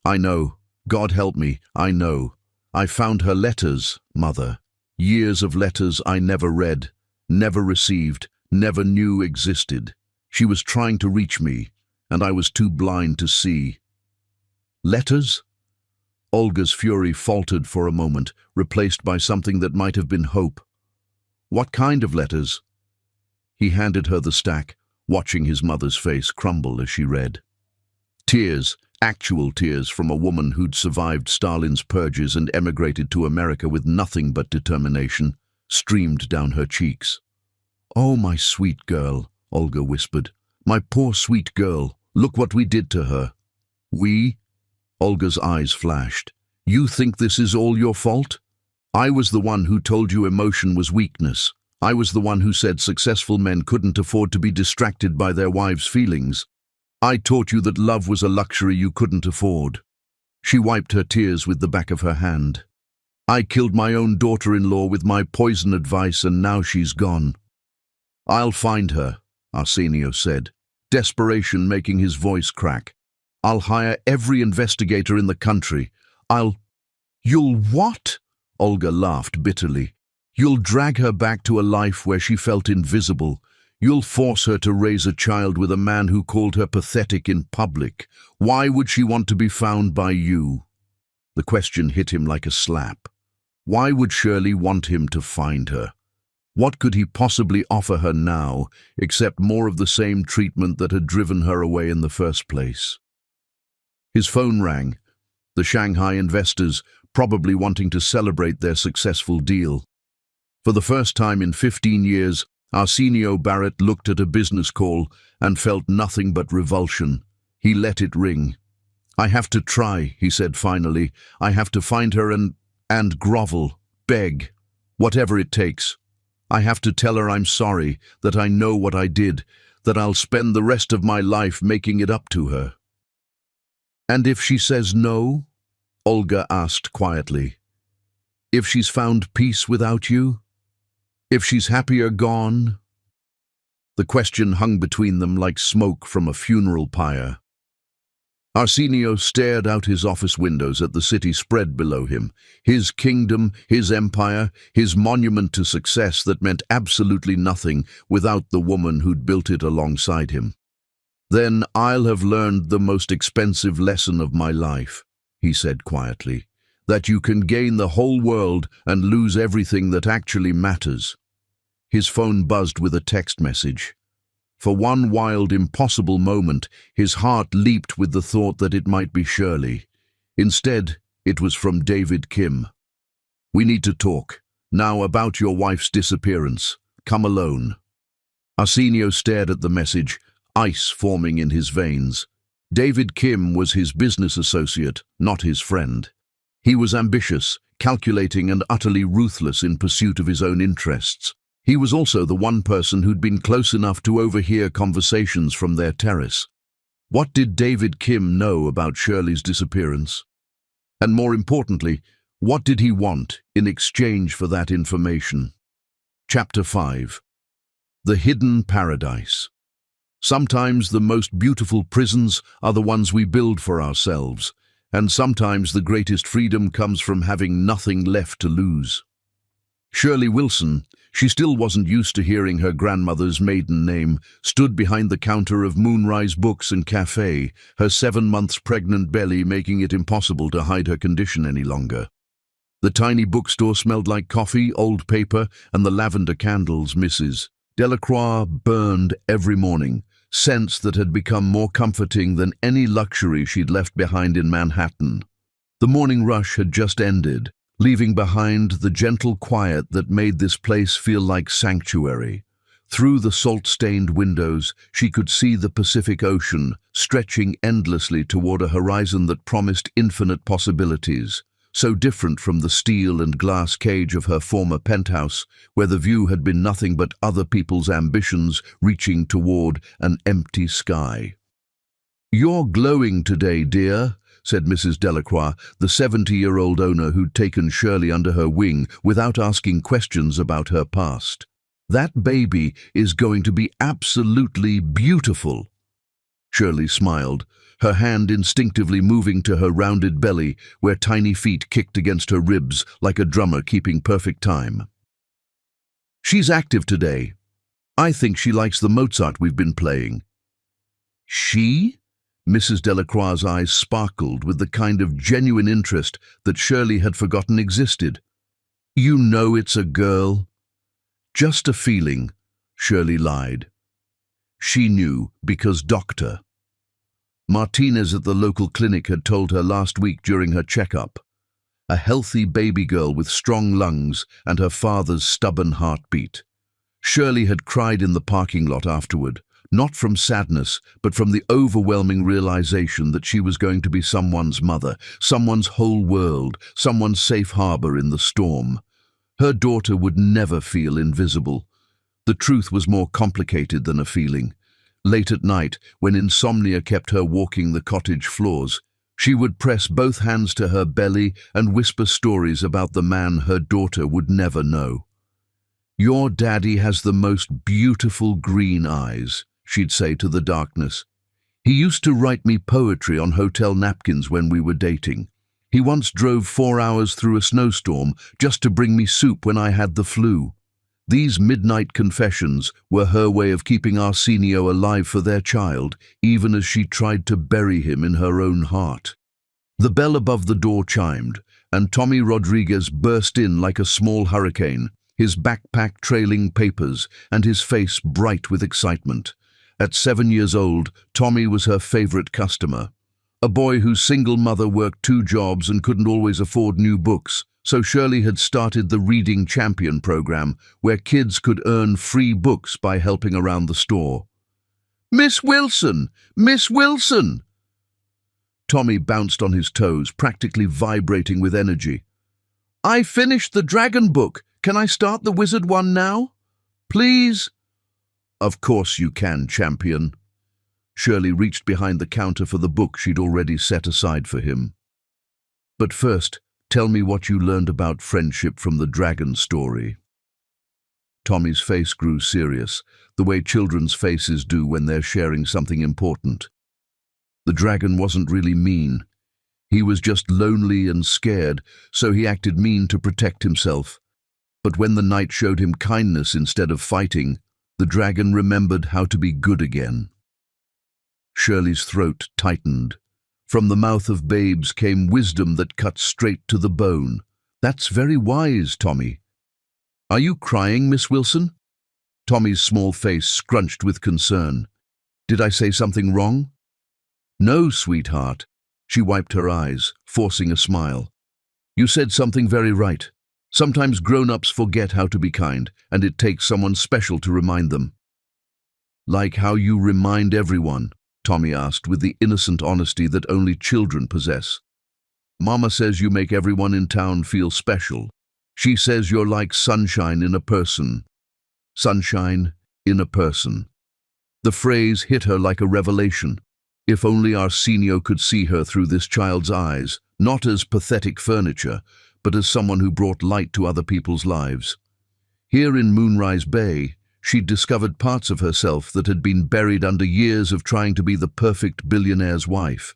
S1: I know. God help me, I know. I found her letters, Mother. Years of letters I never read, never received, never knew existed. She was trying to reach me, and I was too blind to see. Letters? Olga's fury faltered for a moment, replaced by something that might have been hope. What kind of letters? He handed her the stack, watching his mother's face crumble as she read. Tears, actual tears from a woman who'd survived Stalin's purges and emigrated to America with nothing but determination, streamed down her cheeks. Oh, my sweet girl, Olga whispered. My poor sweet girl, look what we did to her. We? Olga's eyes flashed. You think this is all your fault? I was the one who told you emotion was weakness. I was the one who said successful men couldn't afford to be distracted by their wives' feelings. I taught you that love was a luxury you couldn't afford. She wiped her tears with the back of her hand. I killed my own daughter-in-law with my poison advice, and now she's gone. I'll find her, Arsenio said, desperation making his voice crack. I'll hire every investigator in the country. You'll what? Olga laughed bitterly. You'll drag her back to a life where she felt invisible. You'll force her to raise a child with a man who called her pathetic in public. Why would she want to be found by you? The question hit him like a slap. Why would Shirley want him to find her? What could he possibly offer her now, except more of the same treatment that had driven her away in the first place? His phone rang. The Shanghai investors, probably wanting to celebrate their successful deal. For the first time in 15 years, Arsenio Barrett looked at a business call and felt nothing but revulsion. He let it ring. I have to try, he said finally. I have to find her and grovel, beg, whatever it takes. I have to tell her I'm sorry, that I know what I did, that I'll spend the rest of my life making it up to her. And if she says no? Olga asked quietly. If she's found peace without you? If she's happier gone? The question hung between them like smoke from a funeral pyre. Arsenio stared out his office windows at the city spread below him, his kingdom, his empire, his monument to success that meant absolutely nothing without the woman who'd built it alongside him. Then I'll have learned the most expensive lesson of my life, he said quietly, that you can gain the whole world and lose everything that actually matters. His phone buzzed with a text message. For one wild, impossible moment, his heart leaped with the thought that it might be Shirley. Instead, it was from David Kim. We need to talk. Now about your wife's disappearance. Come alone. Arsenio stared at the message, ice forming in his veins. David Kim was his business associate, not his friend. He was ambitious, calculating and utterly ruthless in pursuit of his own interests. He was also the one person who'd been close enough to overhear conversations from their terrace. What did David Kim know about Shirley's disappearance? And more importantly, what did he want in exchange for that information? Chapter 5. The Hidden Paradise. Sometimes the most beautiful prisons are the ones we build for ourselves, and sometimes the greatest freedom comes from having nothing left to lose. Shirley Wilson, she still wasn't used to hearing her grandmother's maiden name, stood behind the counter of Moonrise Books and Cafe, her 7 months pregnant belly making it impossible to hide her condition any longer. The tiny bookstore smelled like coffee, old paper, and the lavender candles Mrs. Delacroix burned every morning, scents that had become more comforting than any luxury she'd left behind in Manhattan. The morning rush had just ended, leaving behind the gentle quiet that made this place feel like sanctuary. Through the salt-stained windows, she could see the Pacific Ocean, stretching endlessly toward a horizon that promised infinite possibilities, so different from the steel and glass cage of her former penthouse, where the view had been nothing but other people's ambitions reaching toward an empty sky. "You're glowing today, dear," said Mrs. Delacroix, the 70-year-old owner who'd taken Shirley under her wing without asking questions about her past. "That baby is going to be absolutely beautiful." Shirley smiled, her hand instinctively moving to her rounded belly, where tiny feet kicked against her ribs like a drummer keeping perfect time. "She's active today. I think she likes the Mozart we've been playing." "She?" Mrs. Delacroix's eyes sparkled with the kind of genuine interest that Shirley had forgotten existed. "You know it's a girl." "Just a feeling," Shirley lied. She knew because Dr. Martinez at the local clinic had told her last week during her checkup. A healthy baby girl with strong lungs and her father's stubborn heartbeat. Shirley had cried in the parking lot afterward, not from sadness, but from the overwhelming realization that she was going to be someone's mother, someone's whole world, someone's safe harbor in the storm. Her daughter would never feel invisible. The truth was more complicated than a feeling. Late at night, when insomnia kept her walking the cottage floors, she would press both hands to her belly and whisper stories about the man her daughter would never know. "Your daddy has the most beautiful green eyes," she'd say to the darkness. "He used to write me poetry on hotel napkins when we were dating. He once drove 4 hours through a snowstorm just to bring me soup when I had the flu." These midnight confessions were her way of keeping Arsenio alive for their child, even as she tried to bury him in her own heart. The bell above the door chimed, and Tommy Rodriguez burst in like a small hurricane, his backpack trailing papers and his face bright with excitement. At 7 years old, Tommy was her favorite customer. A boy whose single mother worked 2 jobs and couldn't always afford new books, so Shirley had started the Reading Champion program, where kids could earn free books by helping around the store. "Miss Wilson! Miss Wilson!" Tommy bounced on his toes, practically vibrating with energy. "I finished the dragon book. Can I start the wizard one now? Please?" "Of course you can, champion." Shirley reached behind the counter for the book she'd already set aside for him. "But first, tell me what you learned about friendship from the dragon story." Tommy's face grew serious, the way children's faces do when they're sharing something important. The dragon wasn't really mean. He was just lonely and scared, so he acted mean to protect himself. But when the knight showed him kindness instead of fighting, the dragon remembered how to be good again. Shirley's throat tightened. From the mouth of babes came wisdom that cut straight to the bone. "That's very wise, Tommy." "Are you crying, Miss Wilson?" Tommy's small face scrunched with concern. "Did I say something wrong?" "No, sweetheart." She wiped her eyes, forcing a smile. "You said something very right. Sometimes grown-ups forget how to be kind, and it takes someone special to remind them." "Like how you remind everyone?" Tommy asked with the innocent honesty that only children possess. "Mama says you make everyone in town feel special. She says you're like sunshine in a person." Sunshine in a person. The phrase hit her like a revelation. If only Arsenio could see her through this child's eyes, not as pathetic furniture, but as someone who brought light to other people's lives. Here in Moonrise Bay, she'd discovered parts of herself that had been buried under years of trying to be the perfect billionaire's wife.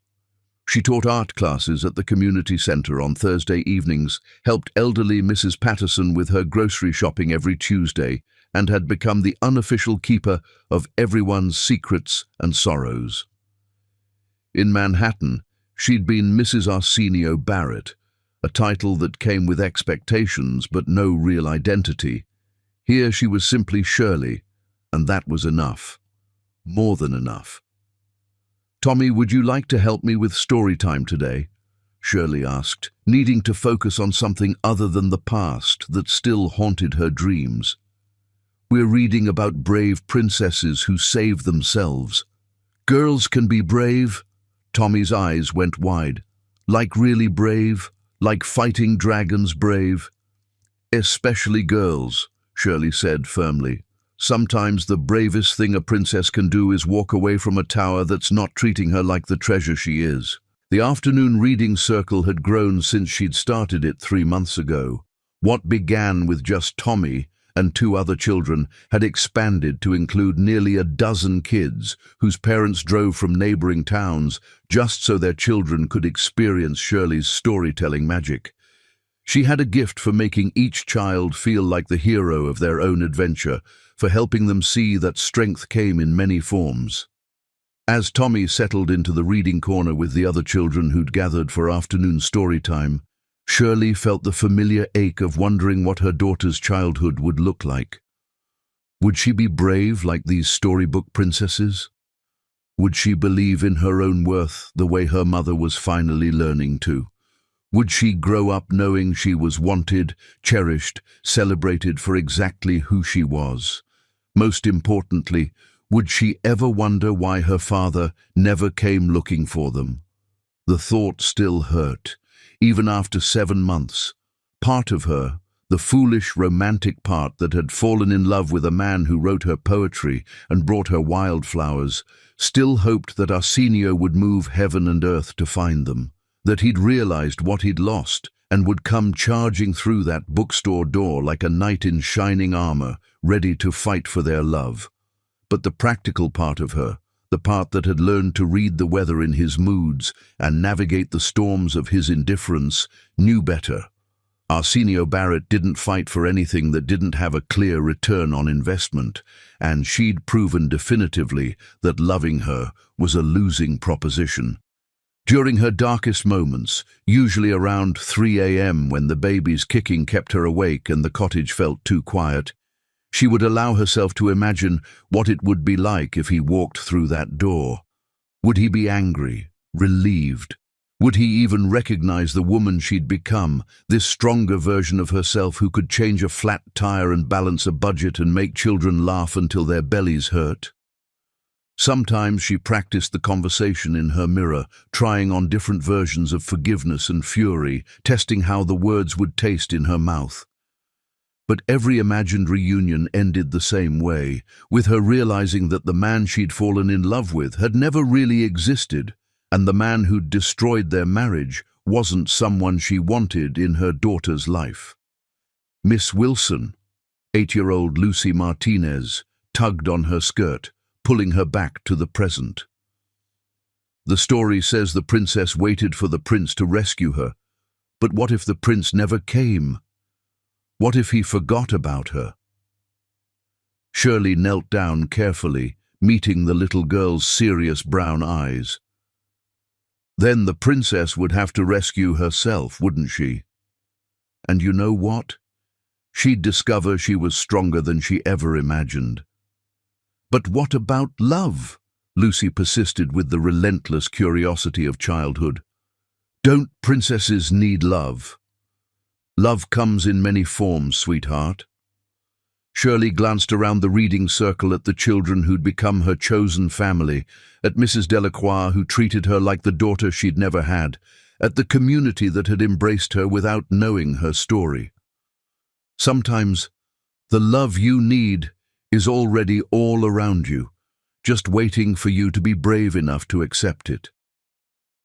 S1: She taught art classes at the community centre on Thursday evenings, helped elderly Mrs. Patterson with her grocery shopping every Tuesday, and had become the unofficial keeper of everyone's secrets and sorrows. In Manhattan, she'd been Mrs. Arsenio Barrett, a title that came with expectations but no real identity. Here she was simply Shirley, and that was enough. More than enough. "Tommy, would you like to help me with story time today?" Shirley asked, needing to focus on something other than the past that still haunted her dreams. "We're reading about brave princesses who save themselves." "Girls can be brave?" Tommy's eyes went wide. "Like really brave? Like fighting dragons brave?" "Especially girls," Shirley said firmly. "Sometimes the bravest thing a princess can do is walk away from a tower that's not treating her like the treasure she is." The afternoon reading circle had grown since she'd started it 3 months ago. What began with just Tommy and 2 other children had expanded to include nearly a dozen kids whose parents drove from neighboring towns just so their children could experience Shirley's storytelling magic. She had a gift for making each child feel like the hero of their own adventure, for helping them see that strength came in many forms. As Tommy settled into the reading corner with the other children who'd gathered for afternoon story time, Shirley felt the familiar ache of wondering what her daughter's childhood would look like. Would she be brave like these storybook princesses? Would she believe in her own worth the way her mother was finally learning to? Would she grow up knowing she was wanted, cherished, celebrated for exactly who she was? Most importantly, would she ever wonder why her father never came looking for them? The thought still hurt, even after 7 months. Part of her, the foolish, romantic part that had fallen in love with a man who wrote her poetry and brought her wildflowers, still hoped that Arsenio would move heaven and earth to find them, that he'd realized what he'd lost and would come charging through that bookstore door like a knight in shining armor, ready to fight for their love. But the practical part of her, the part that had learned to read the weather in his moods and navigate the storms of his indifference, knew better. Arsenio Barrett didn't fight for anything that didn't have a clear return on investment, and she'd proven definitively that loving her was a losing proposition. During her darkest moments, usually around 3 a.m. when the baby's kicking kept her awake and the cottage felt too quiet, she would allow herself to imagine what it would be like if he walked through that door. Would he be angry, relieved? Would he even recognize the woman she'd become, this stronger version of herself who could change a flat tire and balance a budget and make children laugh until their bellies hurt? Sometimes she practiced the conversation in her mirror, trying on different versions of forgiveness and fury, testing how the words would taste in her mouth. But every imagined reunion ended the same way, with her realizing that the man she'd fallen in love with had never really existed, and the man who'd destroyed their marriage wasn't someone she wanted in her daughter's life. Miss Wilson, 8-year-old Lucy Martinez, tugged on her skirt, pulling her back to the present. The story says the princess waited for the prince to rescue her, but what if the prince never came? What if he forgot about her? Shirley knelt down carefully, meeting the little girl's serious brown eyes. Then the princess would have to rescue herself, wouldn't she? And you know what? She'd discover she was stronger than she ever imagined. But what about love? Lucy persisted with the relentless curiosity of childhood. Don't princesses need love? Love comes in many forms, sweetheart. Shirley glanced around the reading circle at the children who'd become her chosen family, at Mrs. Delacroix who treated her like the daughter she'd never had, at the community that had embraced her without knowing her story. Sometimes the love you need is already all around you. just waiting for you to be brave enough to accept it.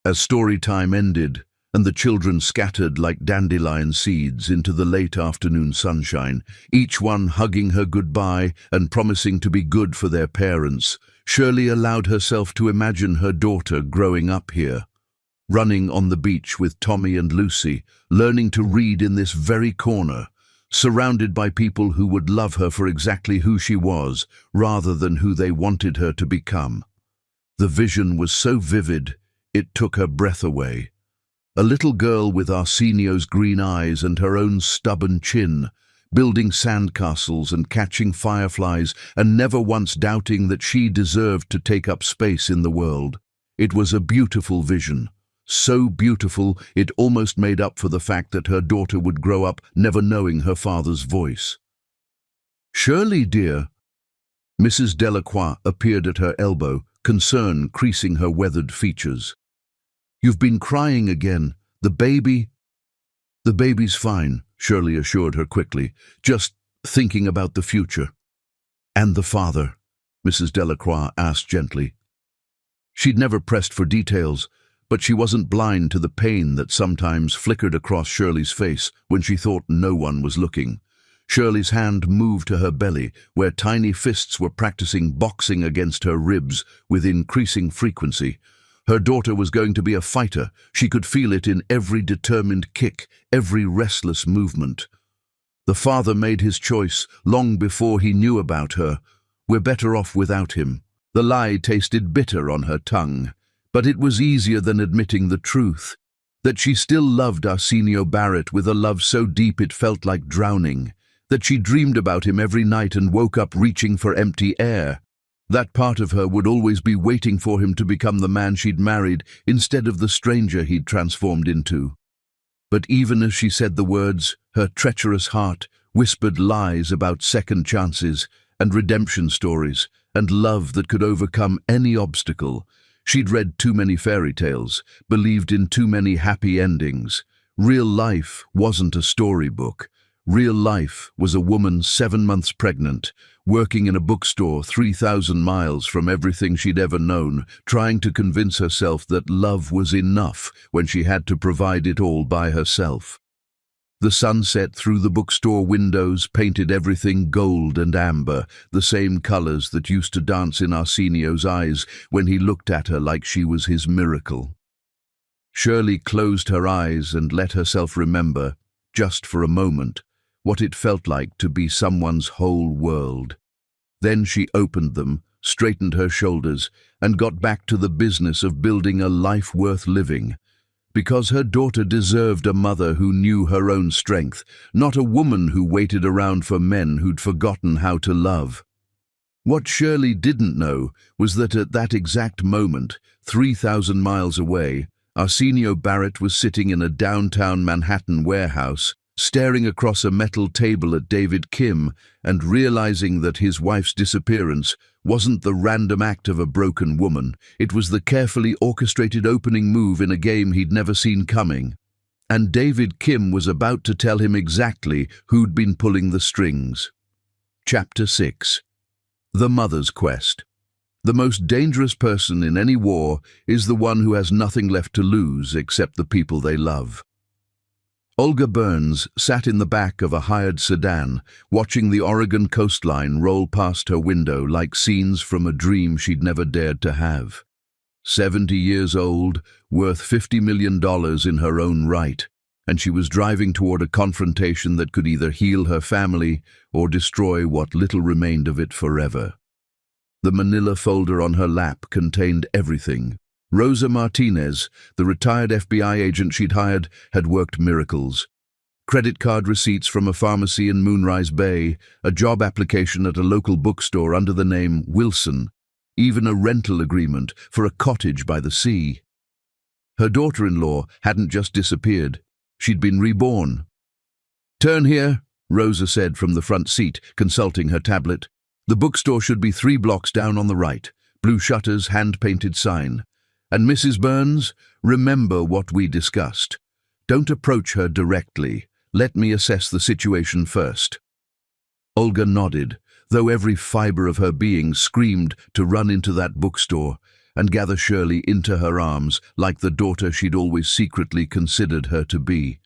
S1: As story time ended, and the children scattered like dandelion seeds into the late afternoon sunshine, each one hugging her goodbye and promising to be good for their parents, Shirley allowed herself to imagine her daughter growing up here, running on the beach with Tommy and Lucy, learning to read in this very corner, surrounded by people who would love her for exactly who she was, rather than who they wanted her to become. The vision was so vivid, it took her breath away. A little girl with Arsenio's green eyes and her own stubborn chin, building sandcastles and catching fireflies and never once doubting that she deserved to take up space in the world. It was a beautiful vision. So beautiful it almost made up for the fact that her daughter would grow up never knowing her father's voice. "Shirley, dear." Mrs. Delacroix appeared at her elbow, concern creasing her weathered features. "You've been crying again. The baby—" "The baby's fine," Shirley assured her quickly, "just thinking about the future." "And the father?" Mrs. Delacroix asked gently. She'd never pressed for details, but she wasn't blind to the pain that sometimes flickered across Shirley's face when she thought no one was looking. Shirley's hand moved to her belly, where tiny fists were practicing boxing against her ribs with increasing frequency. Her daughter was going to be a fighter. She could feel it in every determined kick, every restless movement. The father made his choice long before he knew about her. We're better off without him. The lie tasted bitter on her tongue, but it was easier than admitting the truth, that she still loved Arsenio Barrett with a love so deep it felt like drowning, that she dreamed about him every night and woke up reaching for empty air. That part of her would always be waiting for him to become the man she'd married instead of the stranger he'd transformed into. But even as she said the words, her treacherous heart whispered lies about second chances and redemption stories and love that could overcome any obstacle. She'd read too many fairy tales, believed in too many happy endings. Real life wasn't a storybook. Real life was a woman 7 months pregnant, working in a bookstore 3,000 miles from everything she'd ever known, trying to convince herself that love was enough when she had to provide it all by herself. The sunset through the bookstore windows painted everything gold and amber, the same colors that used to dance in Arsenio's eyes when he looked at her like she was his miracle. Shirley closed her eyes and let herself remember, just for a moment, what it felt like to be someone's whole world. Then she opened them, straightened her shoulders, and got back to the business of building a life worth living. Because her daughter deserved a mother who knew her own strength, not a woman who waited around for men who'd forgotten how to love. What Shirley didn't know was that at that exact moment, 3,000 miles away, Arsenio Barrett was sitting in a downtown Manhattan warehouse, staring across a metal table at David Kim and realizing that his wife's disappearance wasn't the random act of a broken woman. It was the carefully orchestrated opening move in a game he'd never seen coming. And David Kim was about to tell him exactly who'd been pulling the strings. Chapter 6. The Mother's Quest. The most dangerous person in any war is the one who has nothing left to lose except the people they love. Olga Burns sat in the back of a hired sedan, watching the Oregon coastline roll past her window like scenes from a dream she'd never dared to have. 70 years old, worth $50 million in her own right, and she was driving toward a confrontation that could either heal her family or destroy what little remained of it forever. The manila folder on her lap contained everything. Rosa Martinez, the retired FBI agent she'd hired, had worked miracles. Credit card receipts from a pharmacy in Moonrise Bay, a job application at a local bookstore under the name Wilson, even a rental agreement for a cottage by the sea. Her daughter-in-law hadn't just disappeared. She'd been reborn. "Turn here," Rosa said from the front seat, consulting her tablet. "The bookstore should be 3 blocks down on the right. Blue shutters, hand-painted sign. And Mrs. Burns, remember what we discussed. Don't approach her directly. Let me assess the situation first." Olga nodded, though every fiber of her being screamed to run into that bookstore and gather Shirley into her arms like the daughter she'd always secretly considered her to be.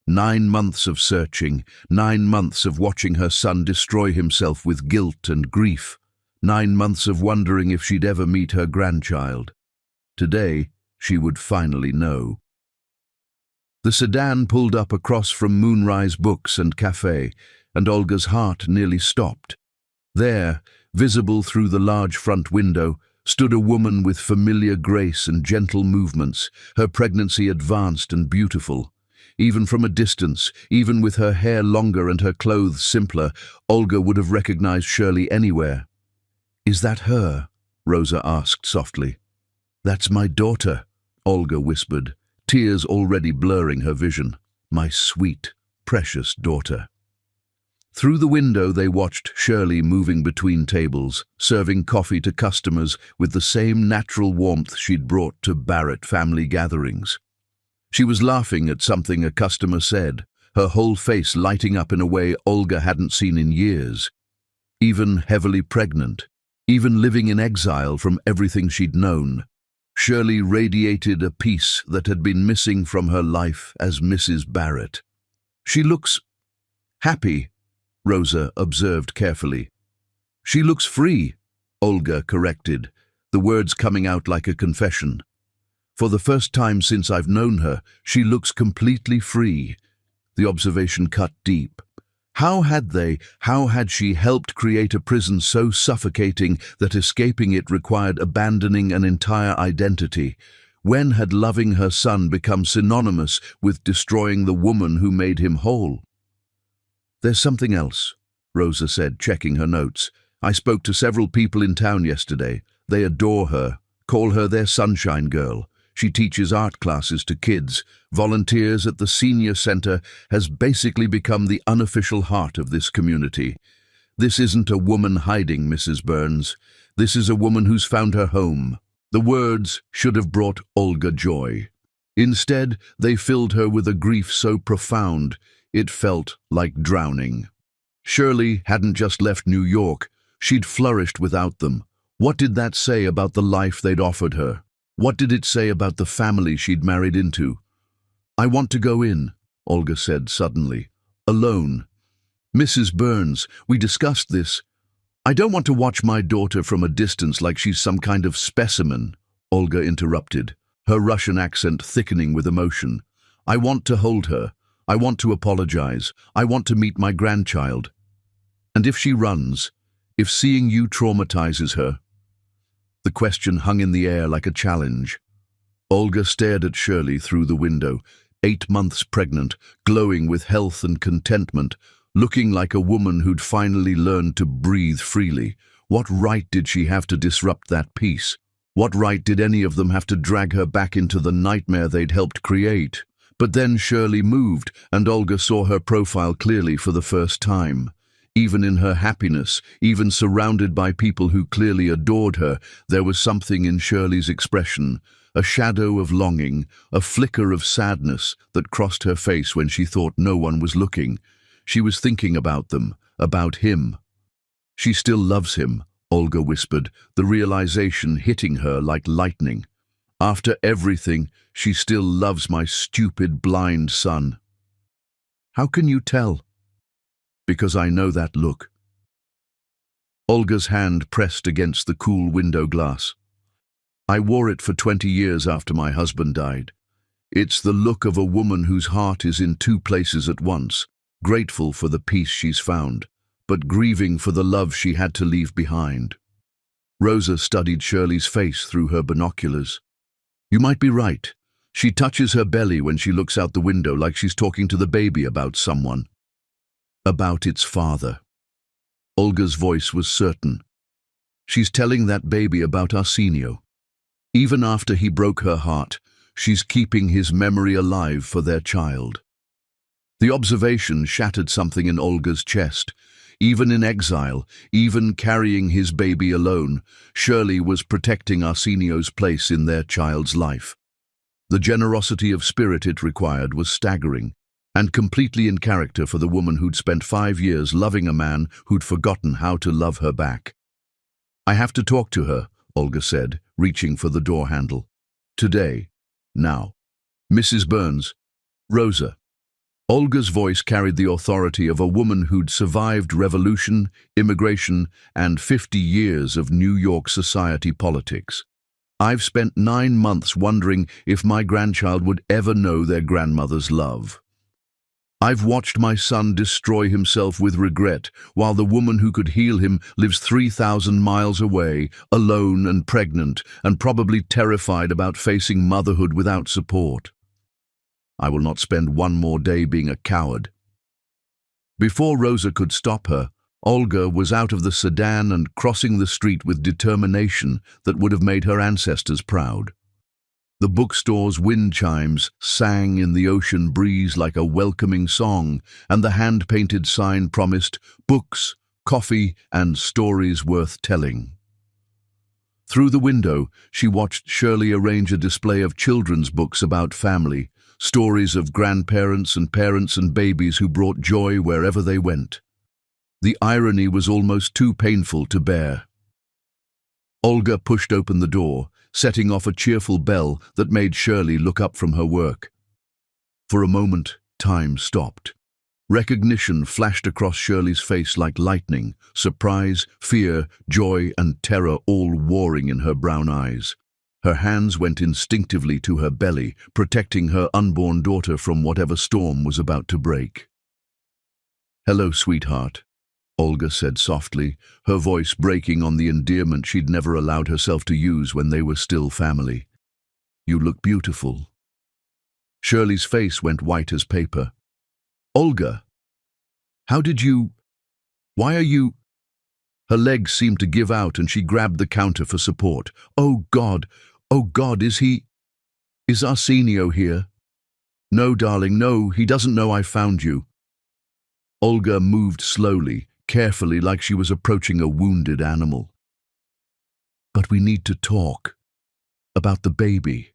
S1: 9 months of searching, 9 months of watching her son destroy himself with guilt and grief, 9 months of wondering if she'd ever meet her grandchild. Today, she would finally know. The sedan pulled up across from Moonrise Books and Cafe, and Olga's heart nearly stopped. There, visible through the large front window, stood a woman with familiar grace and gentle movements, her pregnancy advanced and beautiful. Even from a distance, even with her hair longer and her clothes simpler, Olga would have recognized Shirley anywhere. "Is that her?" Rosa asked softly. "That's my daughter," Olga whispered, tears already blurring her vision. "My sweet, precious daughter." Through the window they watched Shirley moving between tables, serving coffee to customers with the same natural warmth she'd brought to Barrett family gatherings. She was laughing at something a customer said, her whole face lighting up in a way Olga hadn't seen in years. Even heavily pregnant, even living in exile from everything she'd known, Shirley radiated a peace that had been missing from her life as Mrs. Barrett. "She looks happy," Rosa observed carefully. "She looks free," Olga corrected, the words coming out like a confession. "For the first time since I've known her, she looks completely free." The observation cut deep. How had she helped create a prison so suffocating that escaping it required abandoning an entire identity? When had loving her son become synonymous with destroying the woman who made him whole? "There's something else," Rosa said, checking her notes. "I spoke to several people in town yesterday. They adore her, call her their sunshine girl. She teaches art classes to kids, volunteers at the senior center, has basically become the unofficial heart of this community. This isn't a woman hiding, Mrs. Burns. This is a woman who's found her home." The words should have brought Olga joy. Instead, they filled her with a grief so profound, it felt like drowning. Shirley hadn't just left New York, she'd flourished without them. What did that say about the life they'd offered her? What did it say about the family she'd married into? "I want to go in," Olga said suddenly. "Alone. Mrs. Burns, we discussed this. I don't want to watch my daughter from a distance like she's some kind of specimen," Olga interrupted, her Russian accent thickening with emotion. "I want to hold her. I want to apologize. I want to meet my grandchild. And if she runs, if seeing you traumatizes her—" The question hung in the air like a challenge. Olga stared at Shirley through the window, 8 months pregnant, glowing with health and contentment, looking like a woman who'd finally learned to breathe freely. What right did she have to disrupt that peace? What right did any of them have to drag her back into the nightmare they'd helped create? But then Shirley moved, and Olga saw her profile clearly for the first time. Even in her happiness, even surrounded by people who clearly adored her, there was something in Shirley's expression, a shadow of longing, a flicker of sadness that crossed her face when she thought no one was looking. She was thinking about them, about him. "She still loves him," Olga whispered, the realization hitting her like lightning. "After everything, she still loves my stupid, blind son." "How can you tell?" "Because I know that look." Olga's hand pressed against the cool window glass. "I wore it for 20 years after my husband died. It's the look of a woman whose heart is in 2 places at once, grateful for the peace she's found, but grieving for the love she had to leave behind." Rosa studied Shirley's face through her binoculars. "You might be right. She touches her belly when she looks out the window like she's talking to the baby about someone. About its father." Olga's voice was certain. "She's telling that baby about Arsenio. Even after he broke her heart, she's keeping his memory alive for their child." The observation shattered something in Olga's chest. Even in exile, even carrying his baby alone, Shirley was protecting Arsenio's place in their child's life. The generosity of spirit it required was staggering, and completely in character for the woman who'd spent 5 years loving a man who'd forgotten how to love her back. "I have to talk to her," Olga said, reaching for the door handle. "Today. Now. Mrs. Burns. Rosa." Olga's voice carried the authority of a woman who'd survived revolution, immigration, and 50 years of New York society politics. "I've spent 9 months wondering if my grandchild would ever know their grandmother's love. I've watched my son destroy himself with regret, while the woman who could heal him lives 3,000 miles away, alone and pregnant, and probably terrified about facing motherhood without support. I will not spend one more day being a coward." Before Rosa could stop her, Olga was out of the sedan and crossing the street with determination that would have made her ancestors proud. The bookstore's wind chimes sang in the ocean breeze like a welcoming song, and the hand-painted sign promised books, coffee, and stories worth telling. Through the window, she watched Shirley arrange a display of children's books about family, stories of grandparents and parents and babies who brought joy wherever they went. The irony was almost too painful to bear. Olga pushed open the door, setting off a cheerful bell that made Shirley look up from her work. For a moment, time stopped. Recognition flashed across Shirley's face like lightning, surprise, fear, joy, and terror all warring in her brown eyes. Her hands went instinctively to her belly, protecting her unborn daughter from whatever storm was about to break. "Hello, sweetheart," Olga said softly, her voice breaking on the endearment she'd never allowed herself to use when they were still family. "You look beautiful." Shirley's face went white as paper. "Olga, how did you... Why are you..." Her legs seemed to give out and she grabbed the counter for support. Oh God, is Arsenio here?" "No, darling, no, he doesn't know I found you." Olga moved slowly, carefully, like she was approaching a wounded animal. "But we need to talk. About the baby.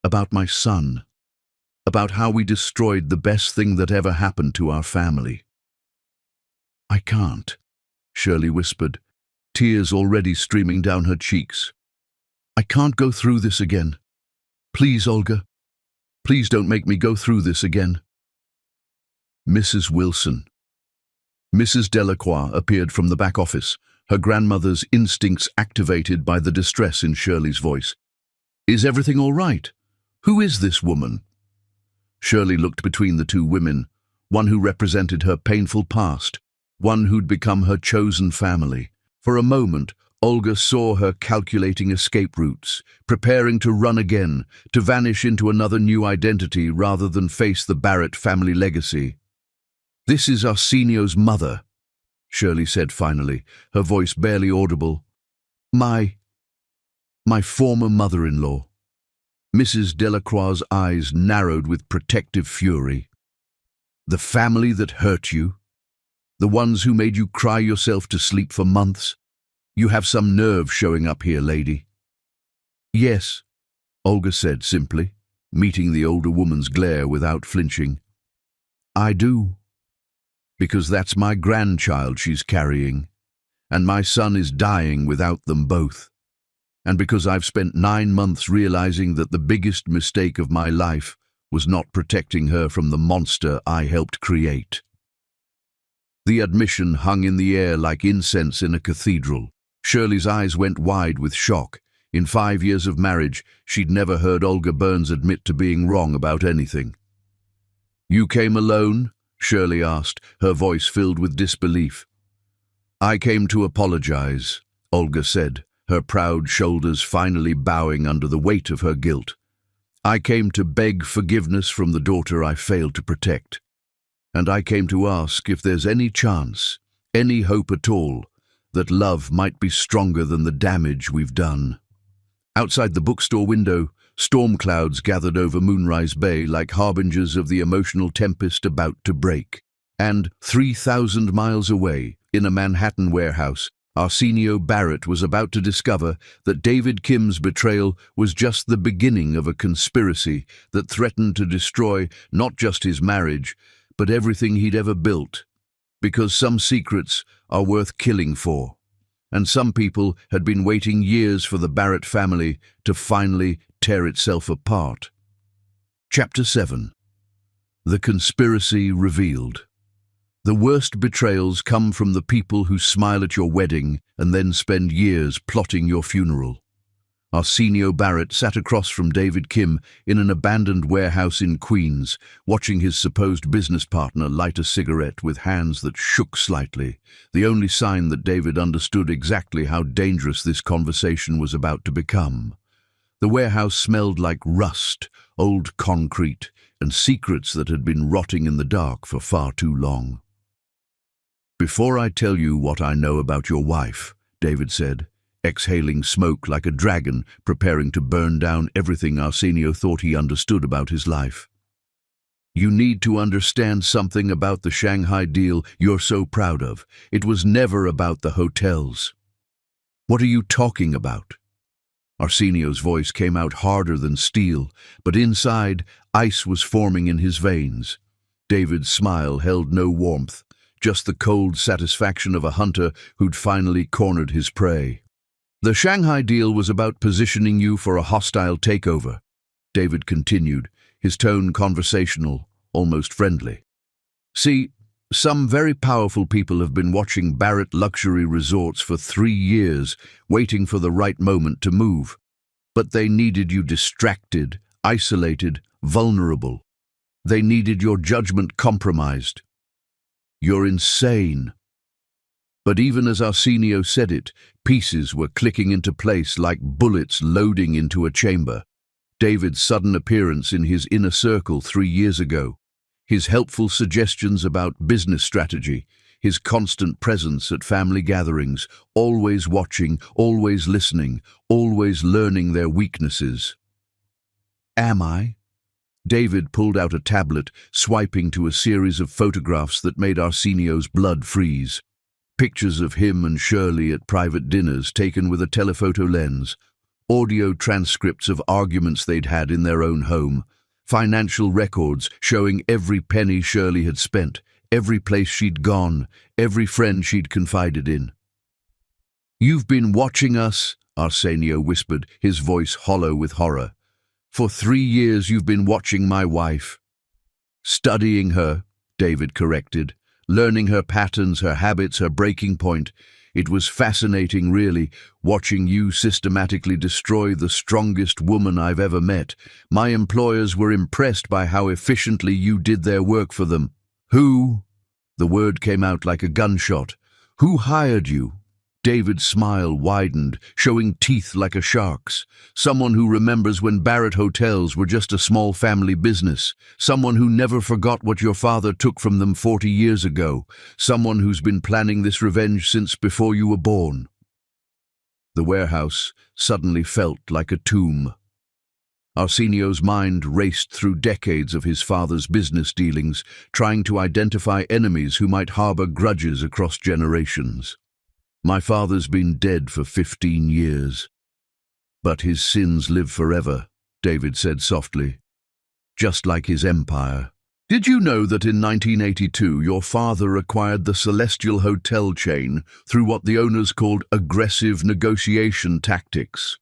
S1: About my son. About how we destroyed the best thing that ever happened to our family." "I can't," Shirley whispered, tears already streaming down her cheeks. "I can't go through this again. Please, Olga. Please don't make me go through this again." Mrs. Wilson. Mrs. Delacroix appeared from the back office, her grandmother's instincts activated by the distress in Shirley's voice. "Is everything all right? Who is this woman?" Shirley looked between the two women, one who represented her painful past, one who'd become her chosen family. For a moment, Olga saw her calculating escape routes, preparing to run again, to vanish into another new identity rather than face the Barrett family legacy. "This is Arsenio's mother," Shirley said finally, her voice barely audible. My former mother-in-law." Mrs. Delacroix's eyes narrowed with protective fury. "The family that hurt you? The ones who made you cry yourself to sleep for months? You have some nerve showing up here, lady." "Yes," Olga said simply, meeting the older woman's glare without flinching. "I do. Because that's my grandchild she's carrying, and my son is dying without them both. And because I've spent 9 months realizing that the biggest mistake of my life was not protecting her from the monster I helped create." The admission hung in the air like incense in a cathedral. Shirley's eyes went wide with shock. In 5 years of marriage, she'd never heard Olga Burns admit to being wrong about anything. "You came alone?" Shirley asked, her voice filled with disbelief. "I came to apologize," Olga said, her proud shoulders finally bowing under the weight of her guilt. "I came to beg forgiveness from the daughter I failed to protect. And I came to ask if there's any chance, any hope at all, that love might be stronger than the damage we've done." Outside the bookstore window, storm clouds gathered over Moonrise Bay like harbingers of the emotional tempest about to break. And 3,000 miles away, in a Manhattan warehouse, Arsenio Barrett was about to discover that David Kim's betrayal was just the beginning of a conspiracy that threatened to destroy not just his marriage, but everything he'd ever built. Because some secrets are worth killing for, and some people had been waiting years for the Barrett family to finally tear itself apart. Chapter 7. The Conspiracy Revealed. The worst betrayals come from the people who smile at your wedding and then spend years plotting your funeral. Arsenio Barrett sat across from David Kim in an abandoned warehouse in Queens, watching his supposed business partner light a cigarette with hands that shook slightly, the only sign that David understood exactly how dangerous this conversation was about to become. The warehouse smelled like rust, old concrete, and secrets that had been rotting in the dark for far too long. "Before I tell you what I know about your wife," David said, exhaling smoke like a dragon, preparing to burn down everything Arsenio thought he understood about his life. "You need to understand something about the Shanghai deal you're so proud of. It was never about the hotels." "What are you talking about?" Arsenio's voice came out harder than steel, but inside, ice was forming in his veins. David's smile held no warmth, just the cold satisfaction of a hunter who'd finally cornered his prey. "The Shanghai deal was about positioning you for a hostile takeover," David continued, his tone conversational, almost friendly. "See, some very powerful people have been watching Barrett luxury resorts for 3 years, waiting for the right moment to move. But they needed you distracted, isolated, vulnerable. They needed your judgment compromised." "You're insane." But even as Arsenio said it, pieces were clicking into place like bullets loading into a chamber. David's sudden appearance in his inner circle 3 years ago, his helpful suggestions about business strategy, his constant presence at family gatherings, always watching, always listening, always learning their weaknesses. "Am I?" David pulled out a tablet, swiping to a series of photographs that made Arsenio's blood freeze. Pictures of him and Shirley at private dinners taken with a telephoto lens, audio transcripts of arguments they'd had in their own home, financial records showing every penny Shirley had spent, every place she'd gone, every friend she'd confided in. "You've been watching us," Arsenio whispered, his voice hollow with horror. "For 3 years you've been watching my wife." "Studying her," David corrected. "Learning her patterns, her habits, her breaking point. It was fascinating, really, watching you systematically destroy the strongest woman I've ever met. My employers were impressed by how efficiently you did their work for them." "Who?" The word came out like a gunshot. "Who hired you?" David's smile widened, showing teeth like a shark's. "Someone who remembers when Barrett Hotels were just a small family business. Someone who never forgot what your father took from them 40 years ago. Someone who's been planning this revenge since before you were born." The warehouse suddenly felt like a tomb. Arsenio's mind raced through decades of his father's business dealings, trying to identify enemies who might harbor grudges across generations. "My father's been dead for 15 years. But his sins live forever," David said softly. "Just like his empire. Did you know that in 1982 your father acquired the Celestial Hotel chain through what the owners called aggressive negotiation tactics?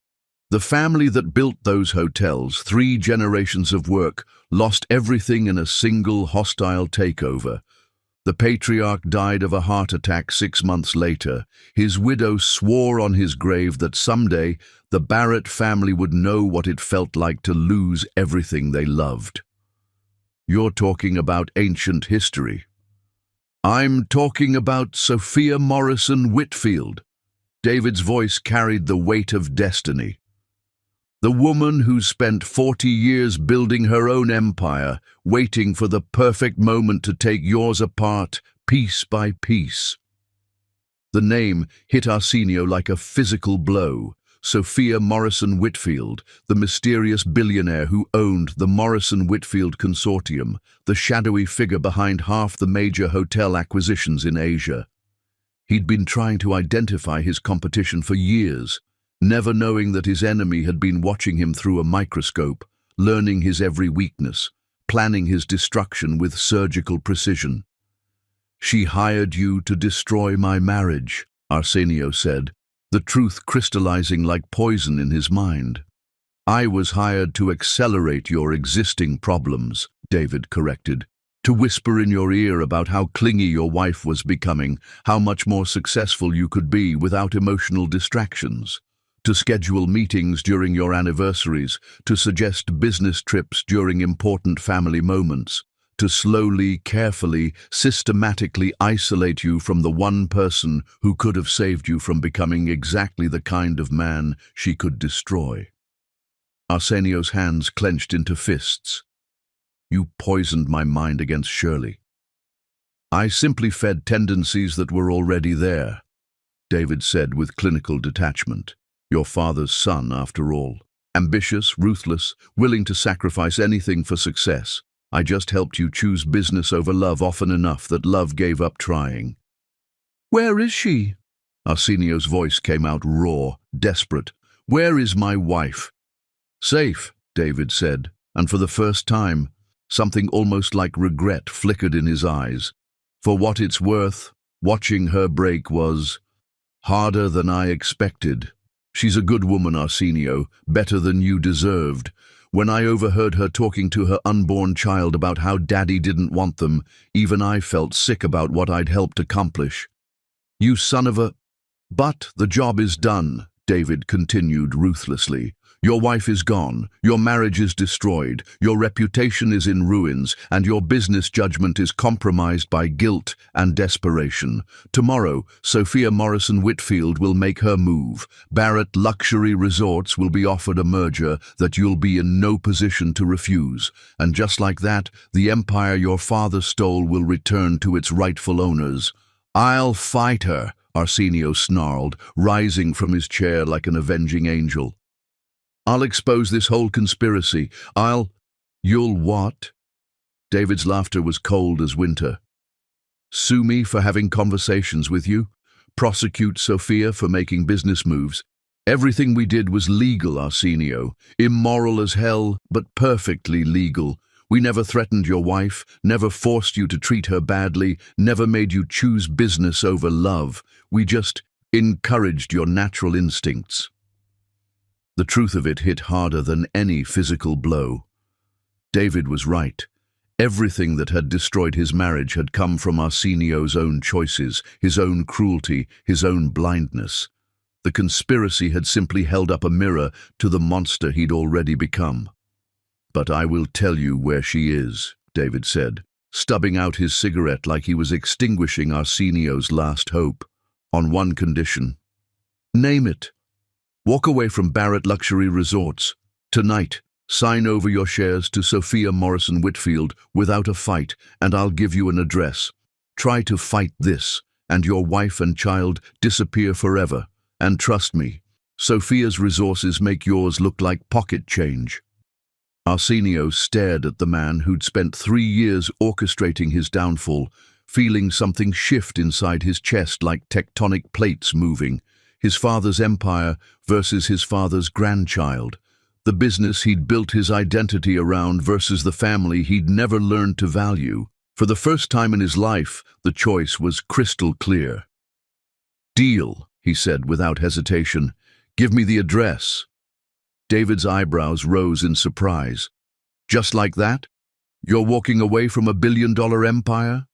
S1: The family that built those hotels, 3 generations of work, lost everything in a single hostile takeover. The patriarch died of a heart attack 6 months later. His widow swore on his grave that someday the Barrett family would know what it felt like to lose everything they loved." "You're talking about ancient history." "I'm talking about Sophia Morrison Whitfield." David's voice carried the weight of destiny. "The woman who spent 40 years building her own empire, waiting for the perfect moment to take yours apart, piece by piece." The name hit Arsenio like a physical blow. Sophia Morrison Whitfield, the mysterious billionaire who owned the Morrison-Whitfield Consortium, the shadowy figure behind half the major hotel acquisitions in Asia. He'd been trying to identify his competition for years, never knowing that his enemy had been watching him through a microscope, learning his every weakness, planning his destruction with surgical precision. "She hired you to destroy my marriage," Arsenio said, the truth crystallizing like poison in his mind. "I was hired to accelerate your existing problems," David corrected, "to whisper in your ear about how clingy your wife was becoming, how much more successful you could be without emotional distractions, to schedule meetings during your anniversaries, to suggest business trips during important family moments, to slowly, carefully, systematically isolate you from the one person who could have saved you from becoming exactly the kind of man she could destroy." Arsenio's hands clenched into fists. "You poisoned my mind against Shirley." "I simply fed tendencies that were already there," David said with clinical detachment. "Your father's son, after all. Ambitious, ruthless, willing to sacrifice anything for success. I just helped you choose business over love often enough that love gave up trying." "Where is she?" Arsenio's voice came out raw, desperate. "Where is my wife?" "Safe," David said, and for the first time, something almost like regret flickered in his eyes. "For what it's worth, watching her break was harder than I expected. She's a good woman, Arsenio, better than you deserved. When I overheard her talking to her unborn child about how Daddy didn't want them, even I felt sick about what I'd helped accomplish. You son of a—" "But the job is done," David continued ruthlessly. "Your wife is gone, your marriage is destroyed, your reputation is in ruins, and your business judgment is compromised by guilt and desperation. Tomorrow, Sophia Morrison Whitfield will make her move. Barrett Luxury Resorts will be offered a merger that you'll be in no position to refuse. And just like that, the empire your father stole will return to its rightful owners." "I'll fight her," Arsenio snarled, rising from his chair like an avenging angel. "I'll expose this whole conspiracy. You'll what?" David's laughter was cold as winter. "Sue me for having conversations with you? Prosecute Sophia for making business moves? Everything we did was legal, Arsenio. Immoral as hell, but perfectly legal. We never threatened your wife, never forced you to treat her badly, never made you choose business over love. We just encouraged your natural instincts." The truth of it hit harder than any physical blow. David was right. Everything that had destroyed his marriage had come from Arsenio's own choices, his own cruelty, his own blindness. The conspiracy had simply held up a mirror to the monster he'd already become. "But I will tell you where she is," David said, stubbing out his cigarette like he was extinguishing Arsenio's last hope. "On one condition." "Name it." "Walk away from Barrett Luxury Resorts. Tonight, sign over your shares to Sophia Morrison Whitfield without a fight, and I'll give you an address. Try to fight this, and your wife and child disappear forever. And trust me, Sophia's resources make yours look like pocket change." Arsenio stared at the man who'd spent 3 years orchestrating his downfall, feeling something shift inside his chest like tectonic plates moving. His father's empire versus his father's grandchild. The business he'd built his identity around versus the family he'd never learned to value. For the first time in his life, the choice was crystal clear. "Deal," he said without hesitation. "Give me the address." David's eyebrows rose in surprise. "Just like that? You're walking away from a billion-dollar empire?"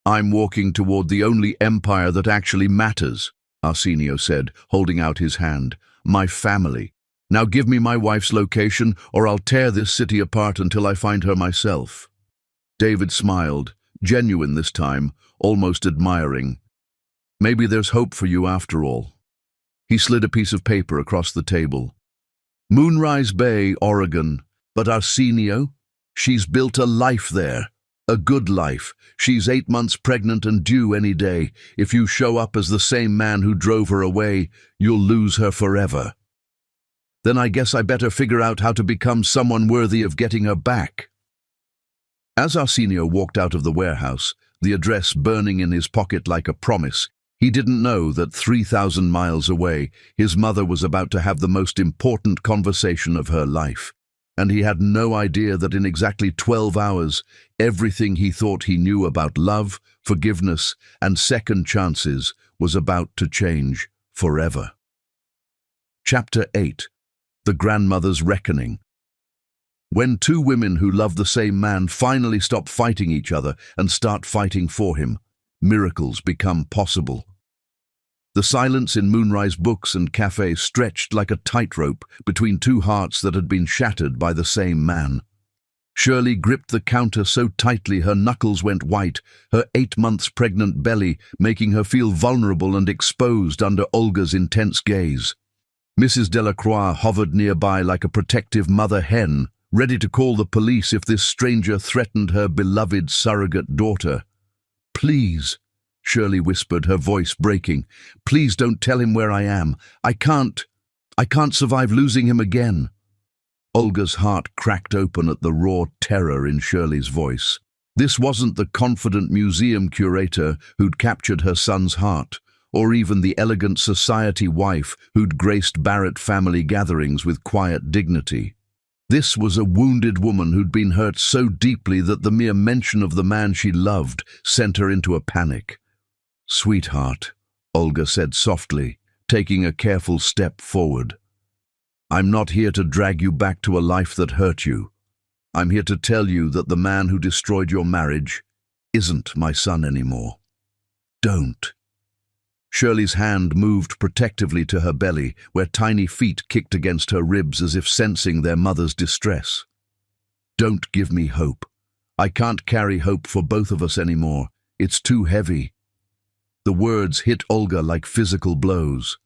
S1: "I'm walking toward the only empire that actually matters," Arsenio said, holding out his hand. "My family. Now give me my wife's location, or I'll tear this city apart until I find her myself." David smiled, genuine this time, almost admiring. "Maybe there's hope for you after all." He slid a piece of paper across the table. "Moonrise Bay, Oregon. But Arsenio, she's built a life there. A good life. She's 8 months pregnant and due any day. If you show up as the same man who drove her away, you'll lose her forever." "Then I guess I better figure out how to become someone worthy of getting her back." As Arsenio walked out of the warehouse, the address burning in his pocket like a promise, He didn't know that 3,000 miles away, his mother was about to have the most important conversation of her life. And he had no idea that in exactly 12 hours, everything he thought he knew about love, forgiveness, and second chances was about to change forever. Chapter 8. The Grandmother's Reckoning. When two women who love the same man finally stop fighting each other and start fighting for him, miracles become possible. The silence in Moonrise books and cafes stretched like a tightrope between two hearts that had been shattered by the same man. Shirley gripped the counter so tightly her knuckles went white, her 8 months pregnant belly making her feel vulnerable and exposed under Olga's intense gaze. Mrs. Delacroix hovered nearby like a protective mother hen, ready to call the police if this stranger threatened her beloved surrogate daughter. "Please," Shirley whispered, her voice breaking. "Please don't tell him where I am. I can't survive losing him again." Olga's heart cracked open at the raw terror in Shirley's voice. This wasn't the confident museum curator who'd captured her son's heart, or even the elegant society wife who'd graced Barrett family gatherings with quiet dignity. This was a wounded woman who'd been hurt so deeply that the mere mention of the man she loved sent her into a panic. "Sweetheart," Olga said softly, taking a careful step forward. "I'm not here to drag you back to a life that hurt you. I'm here to tell you that the man who destroyed your marriage isn't my son anymore. Don't." Shirley's hand moved protectively to her belly, where tiny feet kicked against her ribs as if sensing their mother's distress. "Don't give me hope. I can't carry hope for both of us anymore. It's too heavy." The words hit Olga like physical blows.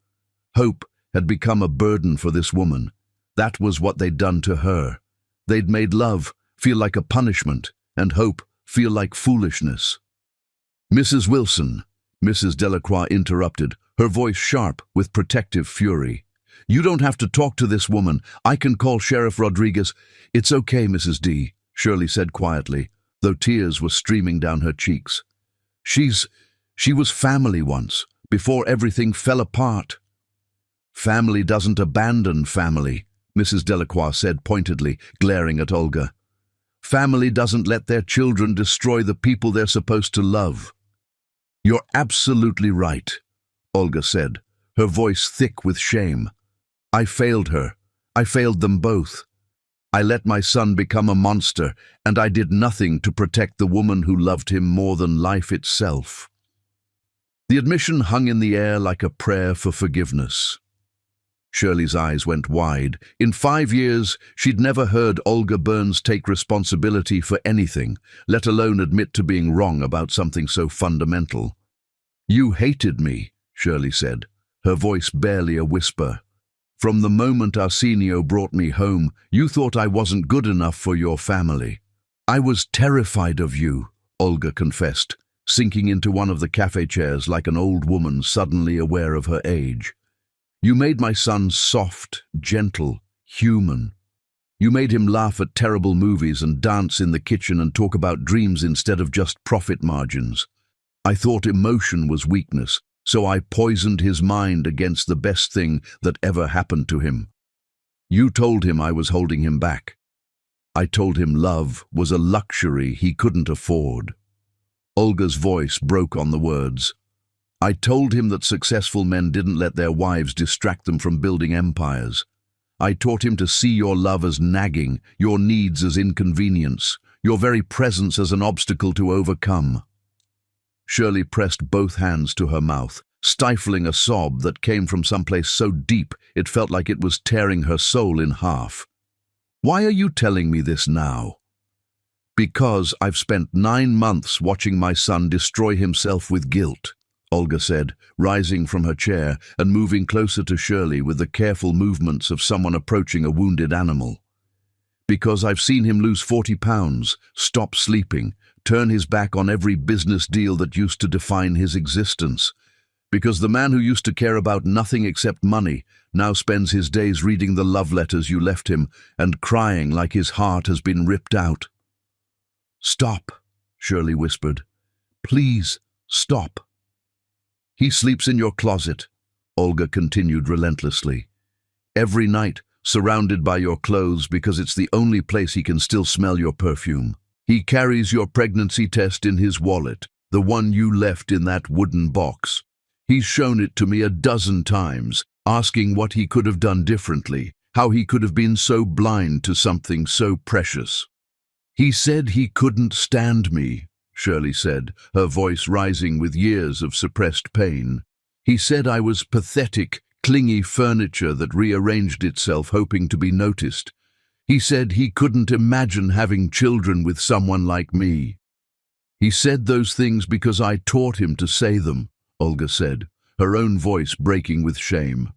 S1: Hope had become a burden for this woman. That was what they'd done to her. They'd made love feel like a punishment, and hope feel like foolishness. "Mrs. Wilson," Mrs. Delacroix interrupted, her voice sharp with protective fury. "You don't have to talk to this woman. I can call Sheriff Rodriguez." "It's okay, Mrs. D," Shirley said quietly, though tears were streaming down her cheeks. She was family once, before everything fell apart." "Family doesn't abandon family," Mrs. Delacroix said pointedly, glaring at Olga. "Family doesn't let their children destroy the people they're supposed to love." "You're absolutely right," Olga said, her voice thick with shame. "I failed her. I failed them both. I let my son become a monster, and I did nothing to protect the woman who loved him more than life itself." The admission hung in the air like a prayer for forgiveness. Shirley's eyes went wide. In 5 years, she'd never heard Olga Burns take responsibility for anything, let alone admit to being wrong about something so fundamental. "You hated me," Shirley said, her voice barely a whisper. "From the moment Arsenio brought me home, you thought I wasn't good enough for your family." "I was terrified of you," Olga confessed, sinking into one of the cafe chairs like an old woman suddenly aware of her age. "You made my son soft, gentle, human. You made him laugh at terrible movies and dance in the kitchen and talk about dreams instead of just profit margins. I thought emotion was weakness, so I poisoned his mind against the best thing that ever happened to him. You told him I was holding him back. I told him love was a luxury he couldn't afford." Olga's voice broke on the words. "I told him that successful men didn't let their wives distract them from building empires. I taught him to see your love as nagging, your needs as inconvenience, your very presence as an obstacle to overcome." Shirley pressed both hands to her mouth, stifling a sob that came from someplace so deep it felt like it was tearing her soul in half. "Why are you telling me this now?" "Because I've spent 9 months watching my son destroy himself with guilt," Olga said, rising from her chair and moving closer to Shirley with the careful movements of someone approaching a wounded animal. "Because I've seen him lose 40 pounds, stop sleeping, turn his back on every business deal that used to define his existence. Because the man who used to care about nothing except money now spends his days reading the love letters you left him and crying like his heart has been ripped out." "Stop," Shirley whispered. "Please, stop." He sleeps in your closet, Olga continued relentlessly. Every night, surrounded by your clothes because it's the only place he can still smell your perfume. He carries your pregnancy test in his wallet, the one you left in that wooden box. He's shown it to me a dozen times, asking what he could have done differently, how he could have been so blind to something so precious. He said he couldn't stand me, Shirley said, her voice rising with years of suppressed pain. He said I was pathetic, clingy furniture that rearranged itself hoping to be noticed. He said he couldn't imagine having children with someone like me. He said those things because I taught him to say them, Olga said, her own voice breaking with shame.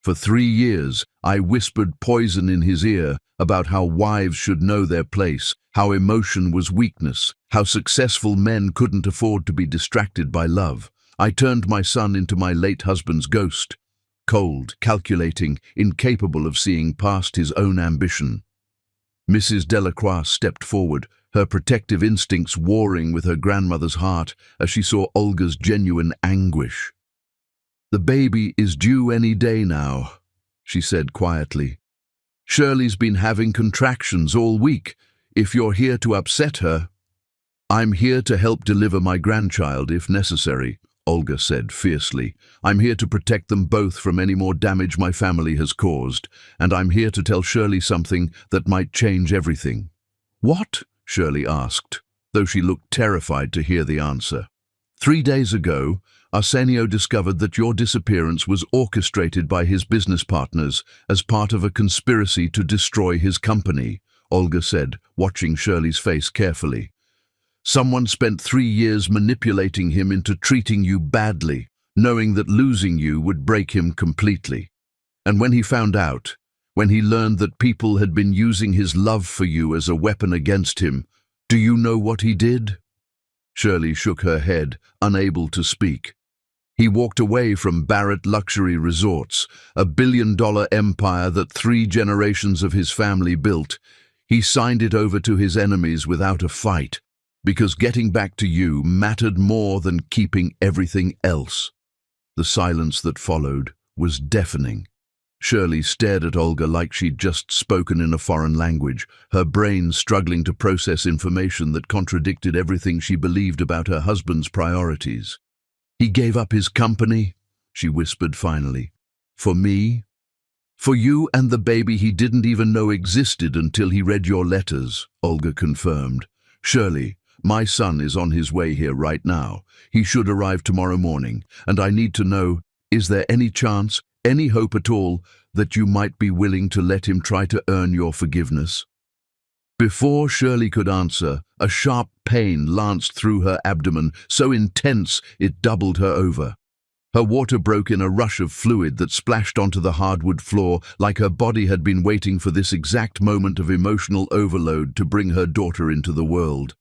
S1: For 3 years, I whispered poison in his ear about how wives should know their place, how emotion was weakness, how successful men couldn't afford to be distracted by love. I turned my son into my late husband's ghost, cold, calculating, incapable of seeing past his own ambition. Mrs. Delacroix stepped forward, her protective instincts warring with her grandmother's heart as she saw Olga's genuine anguish. "The baby is due any day now," she said quietly. "Shirley's been having contractions all week. If you're here to upset her—" "I'm here to help deliver my grandchild if necessary," Olga said fiercely. "I'm here to protect them both from any more damage my family has caused, and I'm here to tell Shirley something that might change everything." "What?" Shirley asked, though she looked terrified to hear the answer. 3 days ago, Arsenio discovered that your disappearance was orchestrated by his business partners as part of a conspiracy to destroy his company, Olga said, watching Shirley's face carefully. "Someone spent 3 years manipulating him into treating you badly, knowing that losing you would break him completely. And when he found out, when he learned that people had been using his love for you as a weapon against him, do you know what he did?" Shirley shook her head, unable to speak. "He walked away from Barrett Luxury Resorts, a billion-dollar empire that 3 generations of his family built. He signed it over to his enemies without a fight, because getting back to you mattered more than keeping everything else." The silence that followed was deafening. Shirley stared at Olga like she'd just spoken in a foreign language, her brain struggling to process information that contradicted everything she believed about her husband's priorities. "He gave up his company," she whispered finally. "For me? For you and the baby he didn't even know existed until he read your letters," Olga confirmed. "Shirley, my son is on his way here right now. He should arrive tomorrow morning, and I need to know, is there any chance, any hope at all, that you might be willing to let him try to earn your forgiveness?" Before Shirley could answer, a sharp pain lanced through her abdomen, so intense it doubled her over. Her water broke in a rush of fluid that splashed onto the hardwood floor, like her body had been waiting for this exact moment of emotional overload to bring her daughter into the world.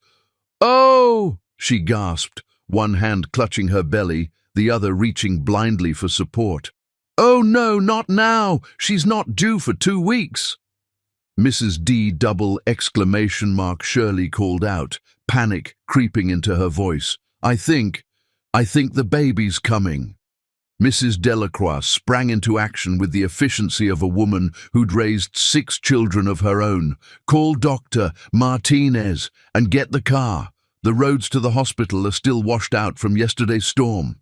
S1: "Oh!" she gasped, one hand clutching her belly, the other reaching blindly for support. "Oh no, not now! She's not due for 2 weeks!" Mrs. D double exclamation mark Shirley called out, panic creeping into her voice. I think the baby's coming." Mrs. Delacroix sprang into action with the efficiency of a woman who'd raised 6 children of her own. "Call Dr. Martinez and get the car. The roads to the hospital are still washed out from yesterday's storm."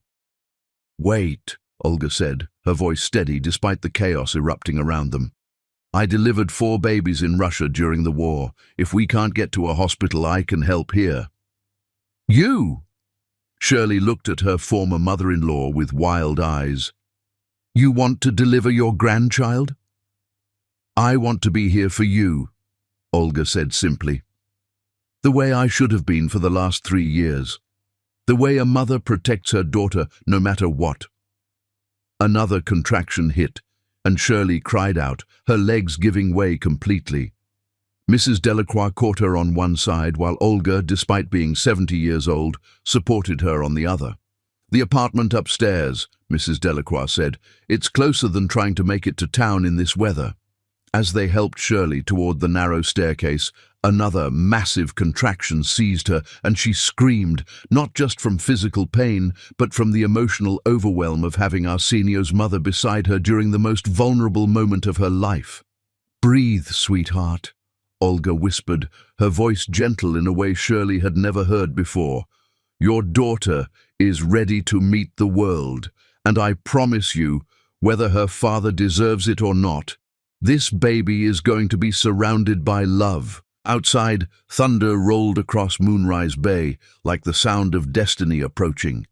S1: "Wait," Olga said, her voice steady despite the chaos erupting around them. "I delivered 4 babies in Russia during the war. If we can't get to a hospital, I can help here." "You?" Shirley looked at her former mother-in-law with wild eyes. "You want to deliver your grandchild?" "I want to be here for you," Olga said simply. "The way I should have been for the last 3 years. The way a mother protects her daughter no matter what." Another contraction hit, and Shirley cried out, her legs giving way completely. Mrs. Delacroix caught her on one side, while Olga, despite being 70 years old, supported her on the other. "The apartment upstairs," Mrs. Delacroix said. "It's closer than trying to make it to town in this weather." As they helped Shirley toward the narrow staircase, Another massive contraction seized her, and she screamed, not just from physical pain, but from the emotional overwhelm of having Arsenio's mother beside her during the most vulnerable moment of her life. "Breathe, sweetheart," Olga whispered, her voice gentle in a way Shirley had never heard before. "Your daughter is ready to meet the world, and I promise you, whether her father deserves it or not, this baby is going to be surrounded by love." Outside, thunder rolled across Moonrise Bay like the sound of destiny approaching.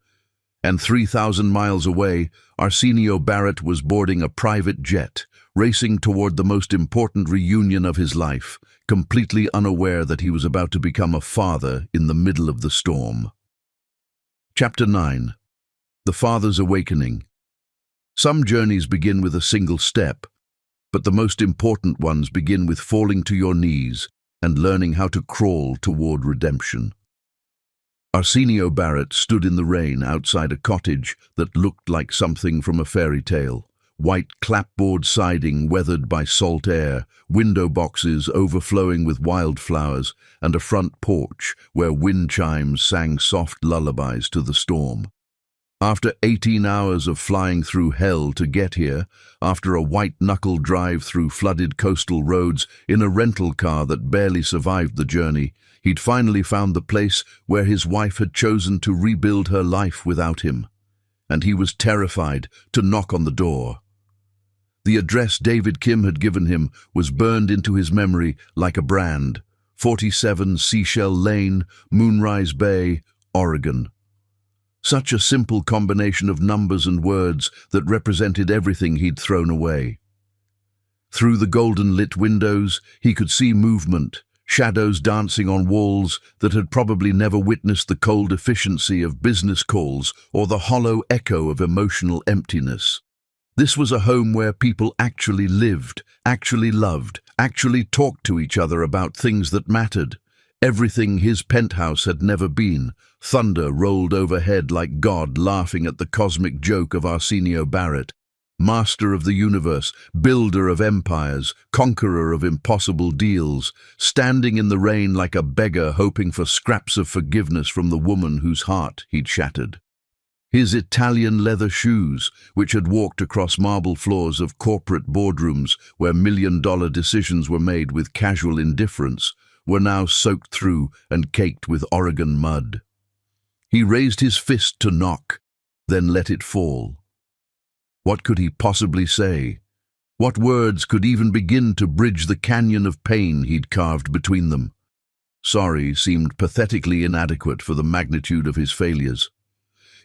S1: And 3,000 miles away, Arsenio Barrett was boarding a private jet, racing toward the most important reunion of his life, completely unaware that he was about to become a father in the middle of the storm. Chapter 9. The Father's Awakening. Some journeys begin with a single step, but the most important ones begin with falling to your knees and learning how to crawl toward redemption. Arsenio Barrett stood in the rain outside a cottage that looked like something from a fairy tale. White clapboard siding weathered by salt air, window boxes overflowing with wildflowers, and a front porch where wind chimes sang soft lullabies to the storm. After 18 hours of flying through hell to get here, after a white-knuckle drive through flooded coastal roads in a rental car that barely survived the journey, he'd finally found the place where his wife had chosen to rebuild her life without him. And he was terrified to knock on the door. The address David Kim had given him was burned into his memory like a brand: 47 Seashell Lane, Moonrise Bay, Oregon. Such a simple combination of numbers and words that represented everything he'd thrown away. Through the golden-lit windows, he could see movement, shadows dancing on walls that had probably never witnessed the cold efficiency of business calls or the hollow echo of emotional emptiness. This was a home where people actually lived, actually loved, actually talked to each other about things that mattered. Everything his penthouse had never been. Thunder rolled overhead like God laughing at the cosmic joke of Arsenio Barrett. Master of the universe, builder of empires, conqueror of impossible deals, standing in the rain like a beggar hoping for scraps of forgiveness from the woman whose heart he'd shattered. His Italian leather shoes, which had walked across marble floors of corporate boardrooms where million-dollar decisions were made with casual indifference, were now soaked through and caked with Oregon mud. He raised his fist to knock, then let it fall. What could he possibly say? What words could even begin to bridge the canyon of pain he'd carved between them? Sorry seemed pathetically inadequate for the magnitude of his failures.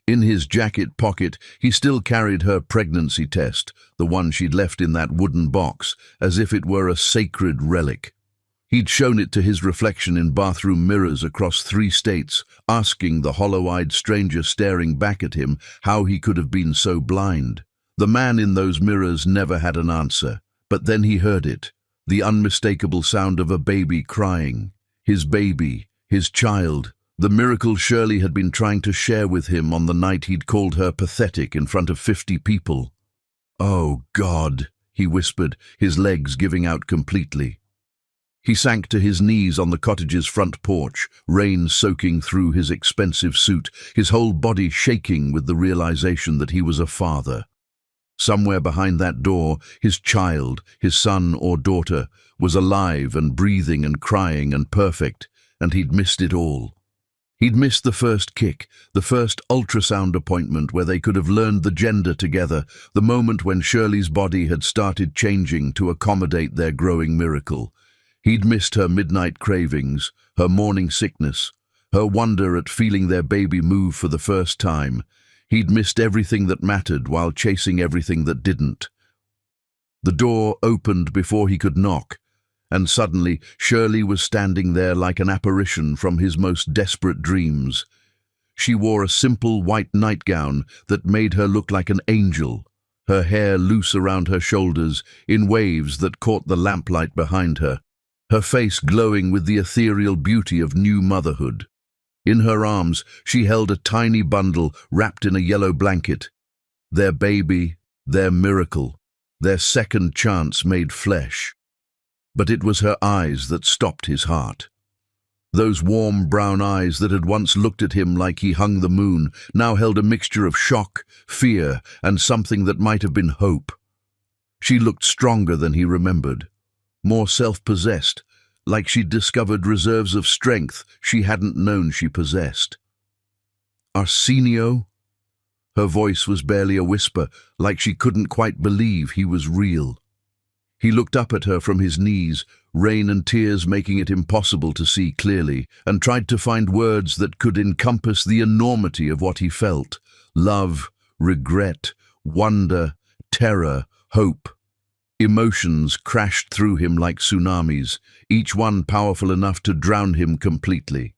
S1: In his jacket pocket, he still carried her pregnancy test, the one she'd left in that wooden box, as if it were a sacred relic. He'd shown it to his reflection in bathroom mirrors across 3 states, asking the hollow-eyed stranger staring back at him how he could have been so blind. The man in those mirrors never had an answer, but then he heard it, the unmistakable sound of a baby crying. His baby, his child, the miracle Shirley had been trying to share with him on the night he'd called her pathetic in front of 50 people. "Oh, God," he whispered, his legs giving out completely. He sank to his knees on the cottage's front porch, rain soaking through his expensive suit, his whole body shaking with the realization that he was a father. Somewhere behind that door, his child, his son or daughter, was alive and breathing and crying and perfect, and he'd missed it all. He'd missed the first kick, the first ultrasound appointment where they could have learned the gender together, the moment when Shirley's body had started changing to accommodate their growing miracle. He'd missed her midnight cravings, her morning sickness, her wonder at feeling their baby move for the first time. He'd missed everything that mattered while chasing everything that didn't. The door opened before he could knock, and suddenly Shirley was standing there like an apparition from his most desperate dreams. She wore a simple white nightgown that made her look like an angel, her hair loose around her shoulders in waves that caught the lamplight behind her, her face glowing with the ethereal beauty of new motherhood. In her arms, she held a tiny bundle wrapped in a yellow blanket. Their baby, their miracle, their second chance made flesh. But it was her eyes that stopped his heart. Those warm brown eyes that had once looked at him like he hung the moon now held a mixture of shock, fear, and something that might have been hope. She looked stronger than he remembered, more self-possessed, like she'd discovered reserves of strength she hadn't known she possessed. Arsenio? Her voice was barely a whisper, like she couldn't quite believe he was real. He looked up at her from his knees, rain and tears making it impossible to see clearly, and tried to find words that could encompass the enormity of what he felt: love, regret, wonder, terror, hope. Emotions crashed through him like tsunamis, each one powerful enough to drown him completely.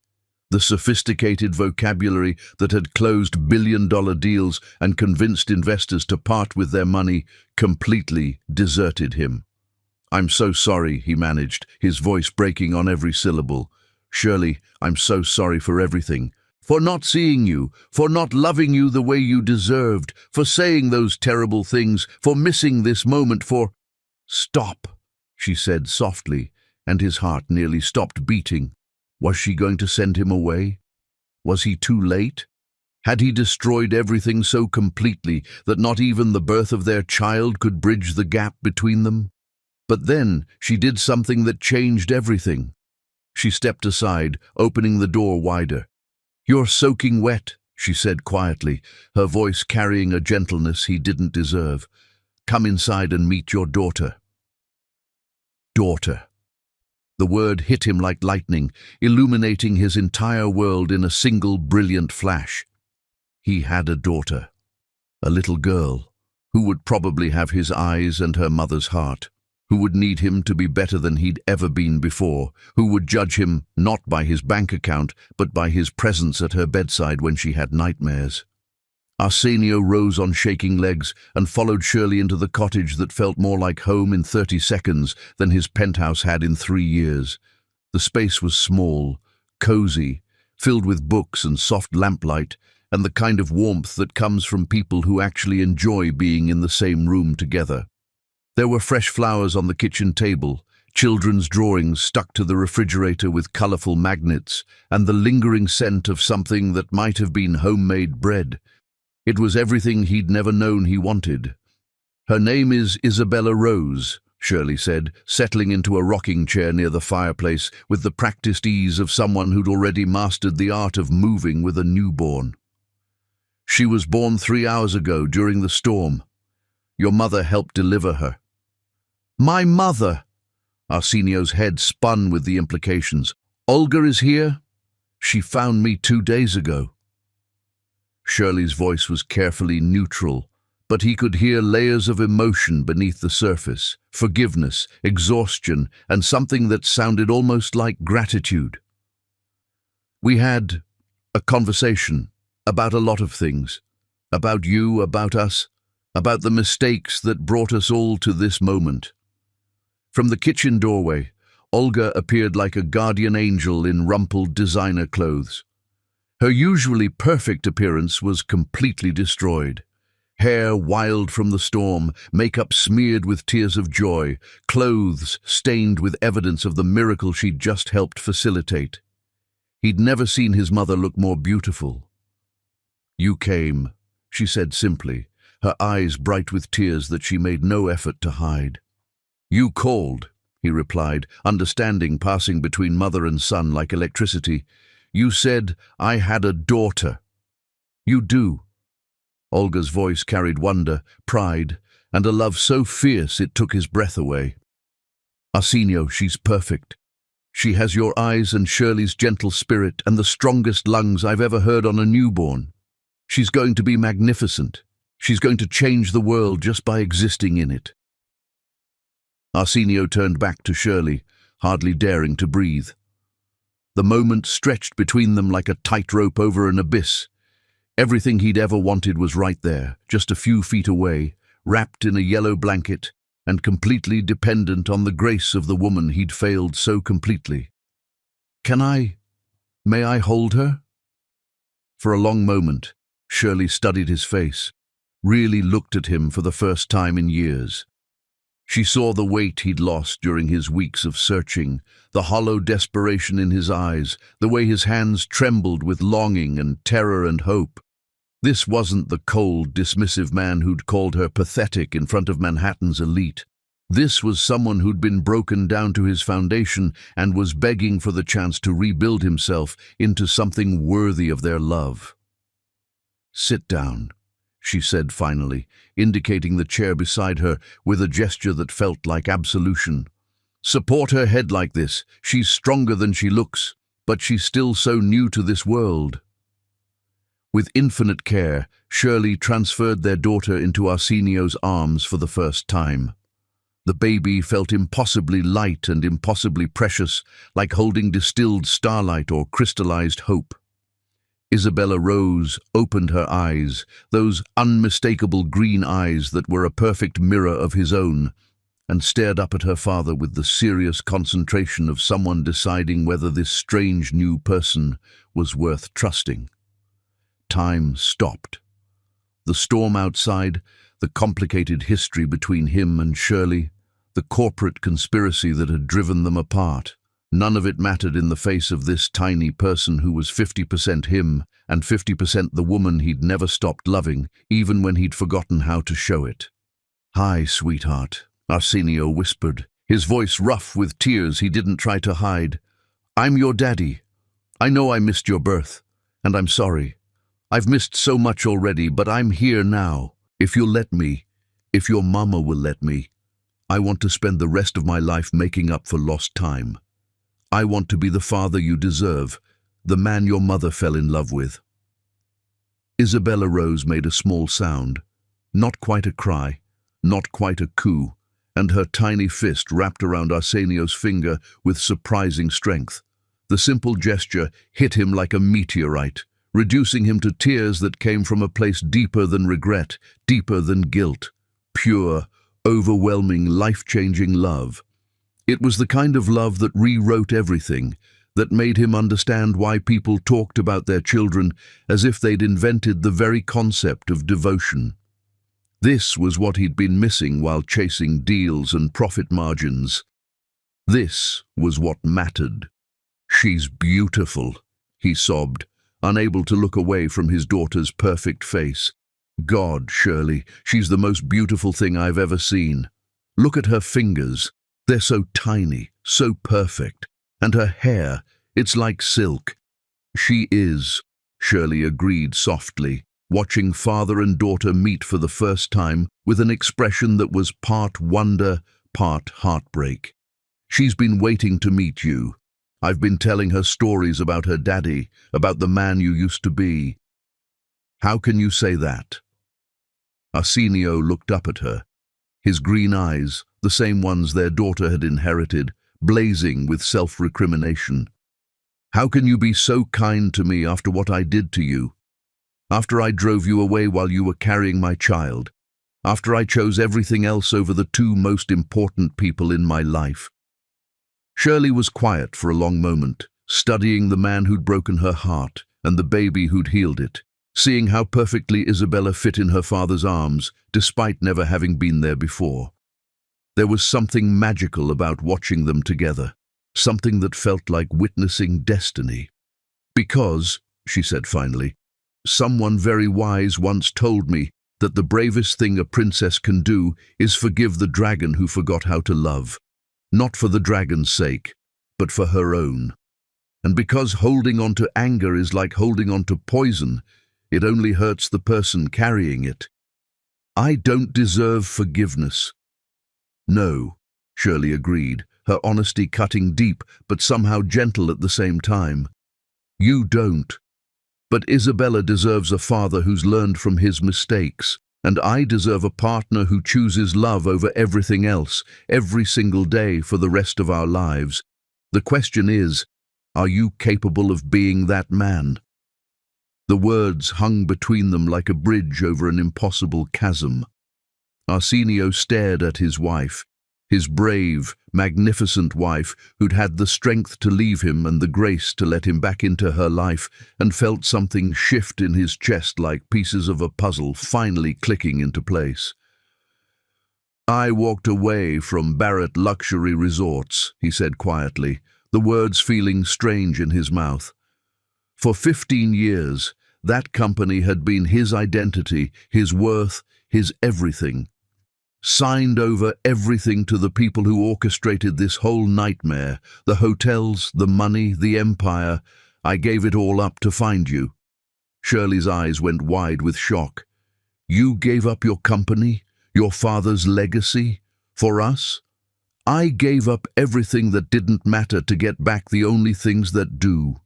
S1: The sophisticated vocabulary that had closed billion-dollar deals and convinced investors to part with their money completely deserted him. "I'm so sorry," he managed, his voice breaking on every syllable. "Shirley, I'm so sorry for everything. For not seeing you, for not loving you the way you deserved, for saying those terrible things, for missing this moment, for—" "Stop," she said softly, and his heart nearly stopped beating. Was she going to send him away? Was he too late? Had he destroyed everything so completely that not even the birth of their child could bridge the gap between them? But then she did something that changed everything. She stepped aside, opening the door wider. "You're soaking wet," she said quietly, her voice carrying a gentleness he didn't deserve. "Come inside and meet your daughter." Daughter. The word hit him like lightning, illuminating his entire world in a single brilliant flash. He had a daughter, a little girl, who would probably have his eyes and her mother's heart, who would need him to be better than he'd ever been before, who would judge him not by his bank account, but by his presence at her bedside when she had nightmares. Arsenio rose on shaking legs and followed Shirley into the cottage that felt more like home in 30 seconds than his penthouse had in 3 years. The space was small, cozy, filled with books and soft lamplight, and the kind of warmth that comes from people who actually enjoy being in the same room together. There were fresh flowers on the kitchen table, children's drawings stuck to the refrigerator with colorful magnets, and the lingering scent of something that might have been homemade bread. It was everything he'd never known he wanted. "Her name is Isabella Rose," Shirley said, settling into a rocking chair near the fireplace with the practiced ease of someone who'd already mastered the art of moving with a newborn. "She was born 3 hours ago during the storm. Your mother helped deliver her." "My mother!" Arsenio's head spun with the implications. "Olga is here? She found me 2 days ago." Shirley's voice was carefully neutral, but he could hear layers of emotion beneath the surface: forgiveness, exhaustion, and something that sounded almost like gratitude. "We had a conversation about a lot of things. About you, about us, about the mistakes that brought us all to this moment." From the kitchen doorway, Olga appeared like a guardian angel in rumpled designer clothes. Her usually perfect appearance was completely destroyed. Hair wild from the storm, makeup smeared with tears of joy, clothes stained with evidence of the miracle she'd just helped facilitate. He'd never seen his mother look more beautiful. "You came," she said simply, her eyes bright with tears that she made no effort to hide. "You called," he replied, understanding passing between mother and son like electricity. "You said I had a daughter." "You do." Olga's voice carried wonder, pride, and a love so fierce it took his breath away. "Arsenio, she's perfect. She has your eyes and Shirley's gentle spirit and the strongest lungs I've ever heard on a newborn. She's going to be magnificent. She's going to change the world just by existing in it." Arsenio turned back to Shirley, hardly daring to breathe. The moment stretched between them like a tightrope over an abyss. Everything he'd ever wanted was right there, just a few feet away, wrapped in a yellow blanket, and completely dependent on the grace of the woman he'd failed so completely. May I hold her?" For a long moment, Shirley studied his face, really looked at him for the first time in years. She saw the weight he'd lost during his weeks of searching, the hollow desperation in his eyes, the way his hands trembled with longing and terror and hope. This wasn't the cold, dismissive man who'd called her pathetic in front of Manhattan's elite. This was someone who'd been broken down to his foundation and was begging for the chance to rebuild himself into something worthy of their love. "Sit down," she said finally, indicating the chair beside her with a gesture that felt like absolution. "Support her head like this. She's stronger than she looks, but she's still so new to this world." With infinite care, Shirley transferred their daughter into Arsenio's arms for the first time. The baby felt impossibly light and impossibly precious, like holding distilled starlight or crystallized hope. Isabella rose, opened her eyes, those unmistakable green eyes that were a perfect mirror of his own, and stared up at her father with the serious concentration of someone deciding whether this strange new person was worth trusting. Time stopped. The storm outside, the complicated history between him and Shirley, the corporate conspiracy that had driven them apart. None of it mattered in the face of this tiny person who was 50% him and 50% the woman he'd never stopped loving, even when he'd forgotten how to show it. "Hi, sweetheart," Arsenio whispered, his voice rough with tears he didn't try to hide. "I'm your daddy. I know I missed your birth, and I'm sorry. I've missed so much already, but I'm here now. If you'll let me, if your mama will let me, I want to spend the rest of my life making up for lost time. I want to be the father you deserve, the man your mother fell in love with." Isabella Rose made a small sound, not quite a cry, not quite a coo, and her tiny fist wrapped around Arsenio's finger with surprising strength. The simple gesture hit him like a meteorite, reducing him to tears that came from a place deeper than regret, deeper than guilt. Pure, overwhelming, life-changing love. It was the kind of love that rewrote everything, that made him understand why people talked about their children as if they'd invented the very concept of devotion. This was what he'd been missing while chasing deals and profit margins. This was what mattered. "She's beautiful," he sobbed, unable to look away from his daughter's perfect face. "God, Shirley, she's the most beautiful thing I've ever seen. Look at her fingers. They're so tiny, so perfect. And her hair, it's like silk." "She is," Shirley agreed softly, watching father and daughter meet for the first time with an expression that was part wonder, part heartbreak. "She's been waiting to meet you. I've been telling her stories about her daddy, about the man you used to be." "How can you say that?" Arsenio looked up at her, his green eyes, the same ones their daughter had inherited, blazing with self-recrimination. "How can you be so kind to me after what I did to you? After I drove you away while you were carrying my child? After I chose everything else over the two most important people in my life?" Shirley was quiet for a long moment, studying the man who'd broken her heart and the baby who'd healed it, seeing how perfectly Isabella fit in her father's arms, despite never having been there before. There was something magical about watching them together, something that felt like witnessing destiny. "Because," she said finally, "someone very wise once told me that the bravest thing a princess can do is forgive the dragon who forgot how to love, not for the dragon's sake, but for her own. And because holding on to anger is like holding on to poison, it only hurts the person carrying it. I don't deserve forgiveness." "No," Shirley agreed, her honesty cutting deep but somehow gentle at the same time. "You don't. But Isabella deserves a father who's learned from his mistakes, and I deserve a partner who chooses love over everything else, every single day for the rest of our lives. The question is, are you capable of being that man?" The words hung between them like a bridge over an impossible chasm. Arsenio stared at his wife, his brave, magnificent wife who'd had the strength to leave him and the grace to let him back into her life, and felt something shift in his chest like pieces of a puzzle finally clicking into place. I walked away from Barrett Luxury Resorts, he said quietly, the words feeling strange in his mouth. For 15 years, that company had been his identity, his worth, his everything. Signed over everything to the people who orchestrated this whole nightmare, the hotels, the money, the empire. I gave it all up to find you. Shirley's eyes went wide with shock. You gave up your company, your father's legacy, for us? I gave up everything that didn't matter to get back the only things that do.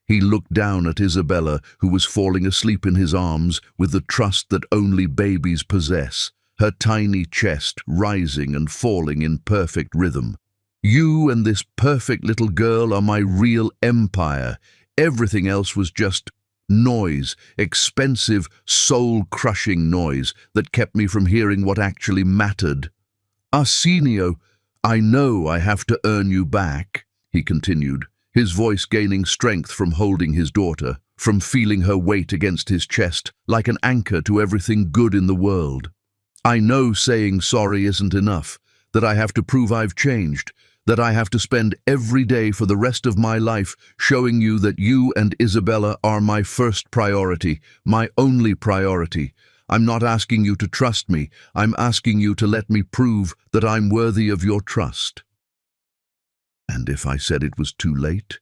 S1: He looked down at Isabella, who was falling asleep in his arms with the trust that only babies possess, her tiny chest rising and falling in perfect rhythm. You and this perfect little girl are my real empire. Everything else was just noise, expensive, soul-crushing noise that kept me from hearing what actually mattered. Arsenio, I know I have to earn you back, he continued, his voice gaining strength from holding his daughter, from feeling her weight against his chest like an anchor to everything good in the world. I know saying sorry isn't enough, that I have to prove I've changed, that I have to spend every day for the rest of my life showing you that you and Isabella are my first priority, my only priority. I'm not asking you to trust me, I'm asking you to let me prove that I'm worthy of your trust. And if I said it was too late?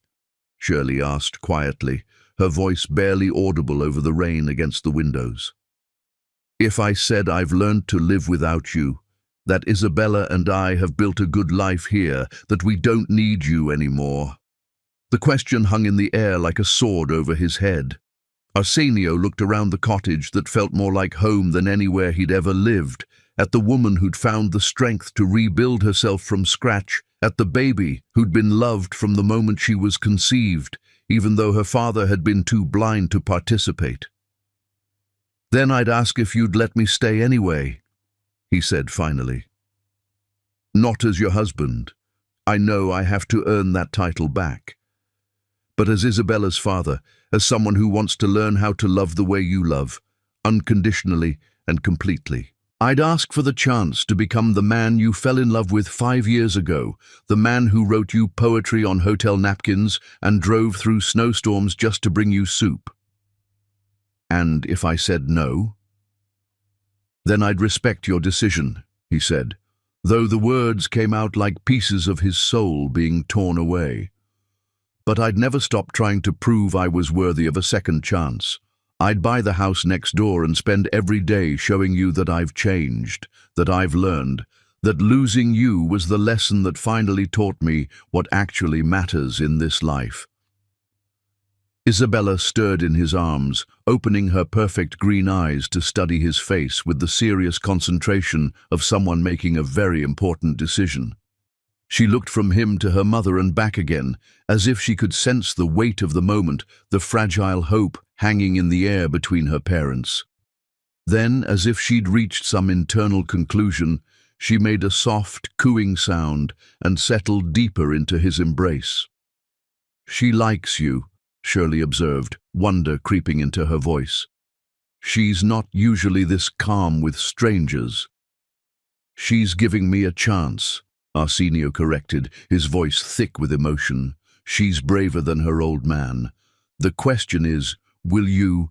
S1: Shirley asked quietly, her voice barely audible over the rain against the windows. If I said I've learned to live without you, that Isabella and I have built a good life here, that we don't need you anymore. The question hung in the air like a sword over his head. Arsenio looked around the cottage that felt more like home than anywhere he'd ever lived, at the woman who'd found the strength to rebuild herself from scratch, at the baby who'd been loved from the moment she was conceived, even though her father had been too blind to participate. Then I'd ask if you'd let me stay anyway, he said finally. Not as your husband. I know I have to earn that title back. But as Isabella's father, as someone who wants to learn how to love the way you love, unconditionally and completely. I'd ask for the chance to become the man you fell in love with 5 years ago, the man who wrote you poetry on hotel napkins and drove through snowstorms just to bring you soup. And if I said no? Then I'd respect your decision, he said, though the words came out like pieces of his soul being torn away. But I'd never stop trying to prove I was worthy of a second chance. I'd buy the house next door and spend every day showing you that I've changed, that I've learned, that losing you was the lesson that finally taught me what actually matters in this life. Isabella stirred in his arms, opening her perfect green eyes to study his face with the serious concentration of someone making a very important decision. She looked from him to her mother and back again, as if she could sense the weight of the moment, the fragile hope hanging in the air between her parents. Then, as if she'd reached some internal conclusion, she made a soft, cooing sound and settled deeper into his embrace. She likes you, Shirley observed, wonder creeping into her voice. She's not usually this calm with strangers. She's giving me a chance, Arsenio corrected, his voice thick with emotion. She's braver than her old man. The question is, will you?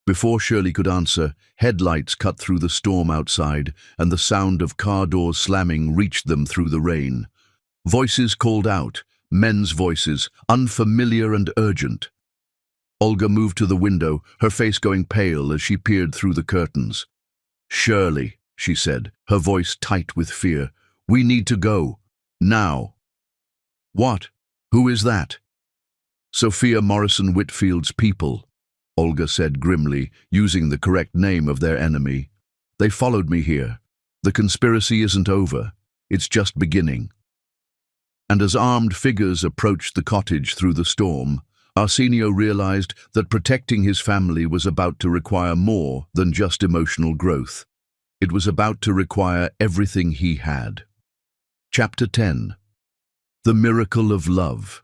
S1: Before Shirley could answer, headlights cut through the storm outside, and the sound of car doors slamming reached them through the rain. Voices called out, men's voices, unfamiliar and urgent. Olga moved to the window, her face going pale as she peered through the curtains. Shirley, she said, her voice tight with fear, we need to go. Now. What? Who is that? Sophia Morrison Whitfield's people, Olga said grimly, using the correct name of their enemy. They followed me here. The conspiracy isn't over. It's just beginning. And as armed figures approached the cottage through the storm, Arsenio realized that protecting his family was about to require more than just emotional growth. It was about to require everything he had. Chapter 10. The Miracle of Love.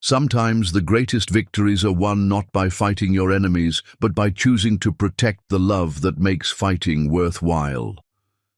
S1: Sometimes the greatest victories are won not by fighting your enemies, but by choosing to protect the love that makes fighting worthwhile.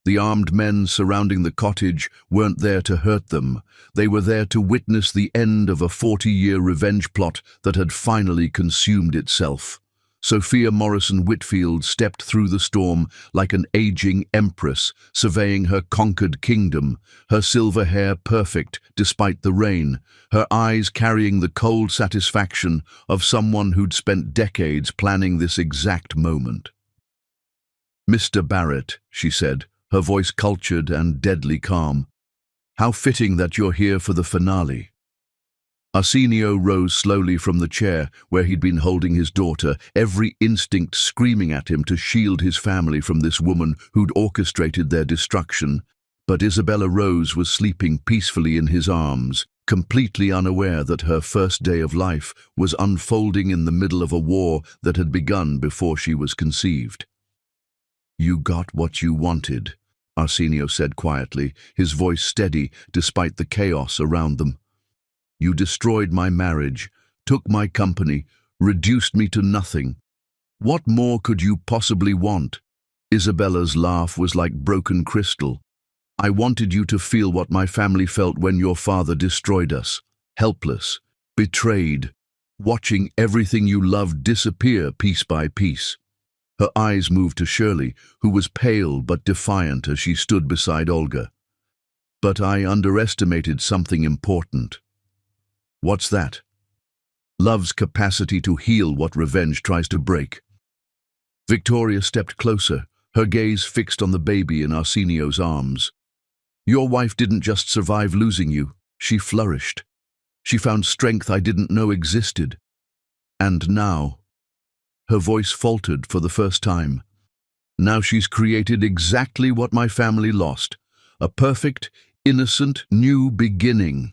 S1: The armed men surrounding the cottage weren't there to hurt them. They were there to witness the end of a 40-year revenge plot that had finally consumed itself. Sophia Morrison Whitfield stepped through the storm like an aging empress, surveying her conquered kingdom, her silver hair perfect despite the rain, her eyes carrying the cold satisfaction of someone who'd spent decades planning this exact moment. "Mr. Barrett," she said, her voice cultured and deadly calm, "how fitting that you're here for the finale." Arsenio rose slowly from the chair where he'd been holding his daughter, every instinct screaming at him to shield his family from this woman who'd orchestrated their destruction. But Isabella Rose was sleeping peacefully in his arms, completely unaware that her first day of life was unfolding in the middle of a war that had begun before she was conceived. "You got what you wanted," Arsenio said quietly, his voice steady despite the chaos around them. "You destroyed my marriage, took my company, reduced me to nothing. What more could you possibly want?" Isabella's laugh was like broken crystal. "I wanted you to feel what my family felt when your father destroyed us. Helpless, betrayed, watching everything you loved disappear piece by piece." Her eyes moved to Shirley, who was pale but defiant as she stood beside Olga. "But I underestimated something important." "What's that?" "Love's capacity to heal what revenge tries to break." Victoria stepped closer, her gaze fixed on the baby in Arsenio's arms. "Your wife didn't just survive losing you, she flourished. She found strength I didn't know existed. And now," her voice faltered for the first time, "now she's created exactly what my family lost, a perfect, innocent, new beginning."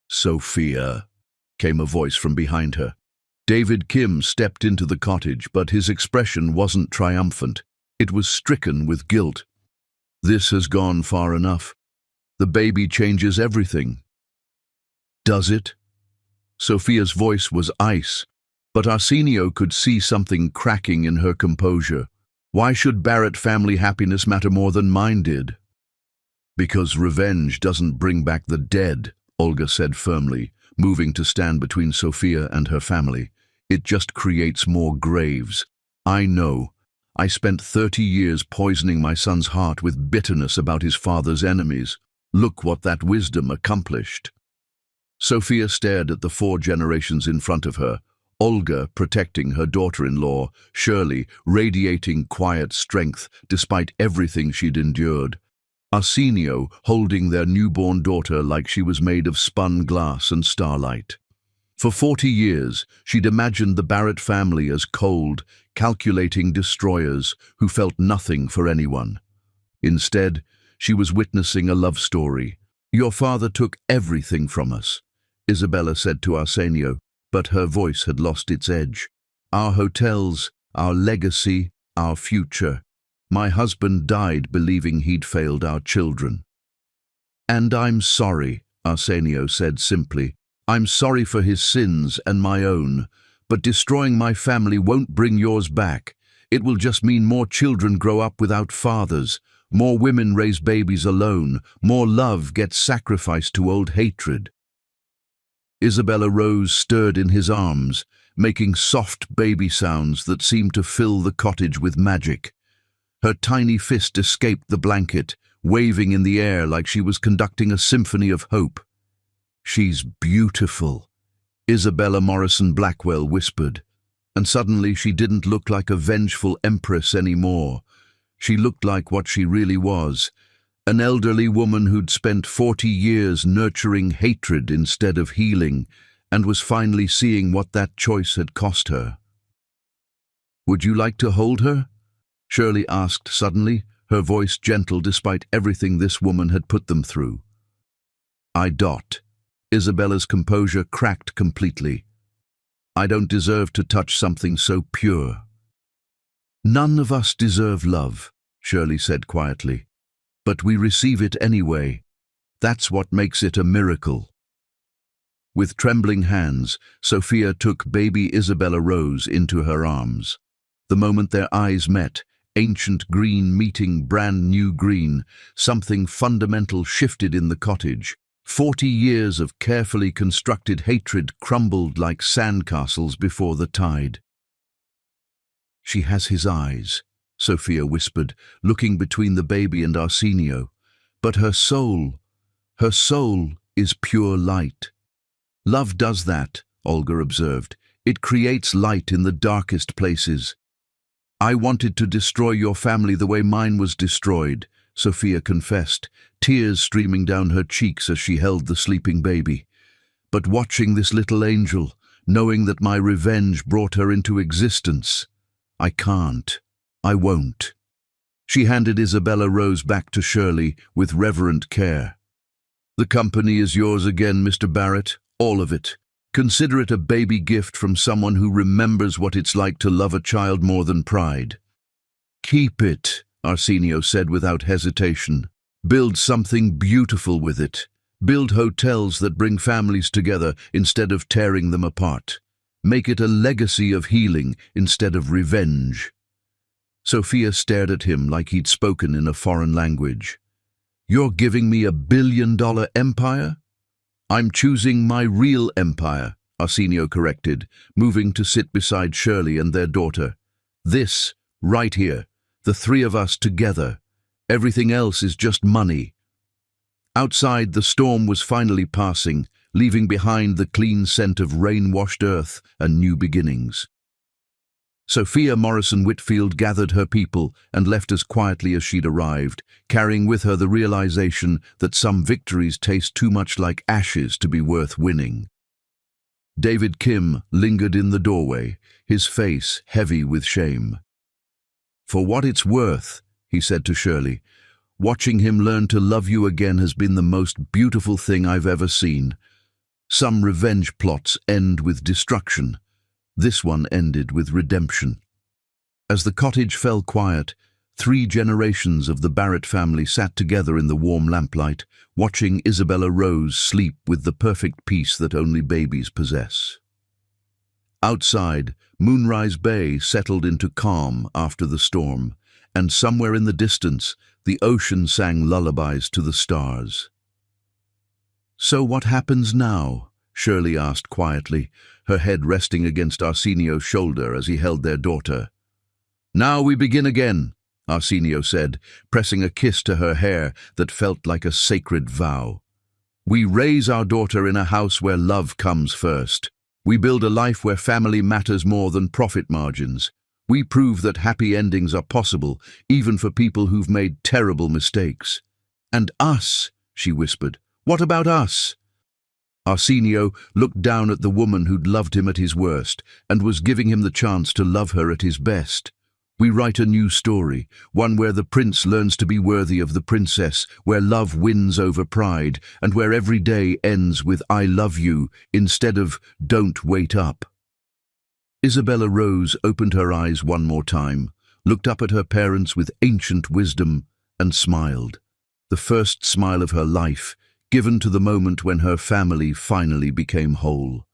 S1: "Sophia," came a voice from behind her. David Kim stepped into the cottage, but his expression wasn't triumphant. It was stricken with guilt. "This has gone far enough. The baby changes everything." "Does it?" Sophia's voice was ice, but Arsenio could see something cracking in her composure. "Why should Barrett family happiness matter more than mine did?" "Because revenge doesn't bring back the dead," Olga said firmly, moving to stand between Sophia and her family. "It just creates more graves. I know. I spent 30 years poisoning my son's heart with bitterness about his father's enemies. Look what that wisdom accomplished." Sophia stared at the 4 generations in front of her, Olga protecting her daughter-in-law, Shirley radiating quiet strength despite everything she'd endured, Arsenio holding their newborn daughter like she was made of spun glass and starlight. For 40 years, she'd imagined the Barrett family as cold, calculating destroyers who felt nothing for anyone. Instead, she was witnessing a love story. "Your father took everything from us," Isabella said to Arsenio, but her voice had lost its edge. "Our hotels, our legacy, our future. My husband died believing he'd failed our children." "And I'm sorry," Arsenio said simply. "I'm sorry for his sins and my own, but destroying my family won't bring yours back. It will just mean more children grow up without fathers, more women raise babies alone, more love gets sacrificed to old hatred." Isabella Rose stirred in his arms, making soft baby sounds that seemed to fill the cottage with magic. Her tiny fist escaped the blanket, waving in the air like she was conducting a symphony of hope. "She's beautiful," Isabella Morrison Blackwell whispered, and suddenly she didn't look like a vengeful empress anymore. She looked like what she really was, an elderly woman who'd spent 40 years nurturing hatred instead of healing, and was finally seeing what that choice had cost her. "Would you like to hold her?" Shirley asked suddenly, her voice gentle despite everything this woman had put them through. "I dot." Isabella's composure cracked completely. "I don't deserve to touch something so pure." "None of us deserve love," Shirley said quietly. "But we receive it anyway. That's what makes it a miracle." With trembling hands, Sophia took baby Isabella Rose into her arms. The moment their eyes met, Ancient green meeting brand new green. Something fundamental shifted in the cottage. 40 years of carefully constructed hatred crumbled like sandcastles before the tide. She has his eyes, Sophia whispered, looking between the baby and Arsenio. But her soul is pure light. Love does that, Olga observed. It creates light in the darkest places. I wanted to destroy your family the way mine was destroyed, Sophia confessed, tears streaming down her cheeks as she held the sleeping baby. But watching this little angel, knowing that my revenge brought her into existence, I can't. I won't. She handed Isabella Rose back to Shirley with reverent care. The company is yours again, Mr. Barrett, all of it. Consider it a baby gift from someone who remembers what it's like to love a child more than pride. Keep it, Arsenio said without hesitation. Build something beautiful with it. Build hotels that bring families together instead of tearing them apart. Make it a legacy of healing instead of revenge. Sophia stared at him like he'd spoken in a foreign language. You're giving me $1 billion empire? I'm choosing my real empire, Arsenio corrected, moving to sit beside Shirley and their daughter. This, right here, the three of us together. Everything else is just money. Outside, the storm was finally passing, leaving behind the clean scent of rain-washed earth and new beginnings. Sophia Morrison Whitfield gathered her people and left as quietly as she'd arrived, carrying with her the realization that some victories taste too much like ashes to be worth winning. David Kim lingered in the doorway, his face heavy with shame. For what it's worth, he said to Shirley, watching him learn to love you again has been the most beautiful thing I've ever seen. Some revenge plots end with destruction. This one ended with redemption. As the cottage fell quiet, 3 generations of the Barrett family sat together in the warm lamplight, watching Isabella Rose sleep with the perfect peace that only babies possess. Outside, Moonrise Bay settled into calm after the storm, and somewhere in the distance, the ocean sang lullabies to the stars. So what happens now? Shirley asked quietly, her head resting against Arsenio's shoulder as he held their daughter. Now we begin again, Arsenio said, pressing a kiss to her hair that felt like a sacred vow. We raise our daughter in a house where love comes first. We build a life where family matters more than profit margins. We prove that happy endings are possible, even for people who've made terrible mistakes. And us, she whispered. What about us? Arsenio looked down at the woman who'd loved him at his worst and was giving him the chance to love her at his best. We write a new story, one where the prince learns to be worthy of the princess, where love wins over pride, and where every day ends with I love you instead of don't wait up. Isabella Rose opened her eyes one more time, looked up at her parents with ancient wisdom, and smiled. The first smile of her life, given to the moment when her family finally became whole.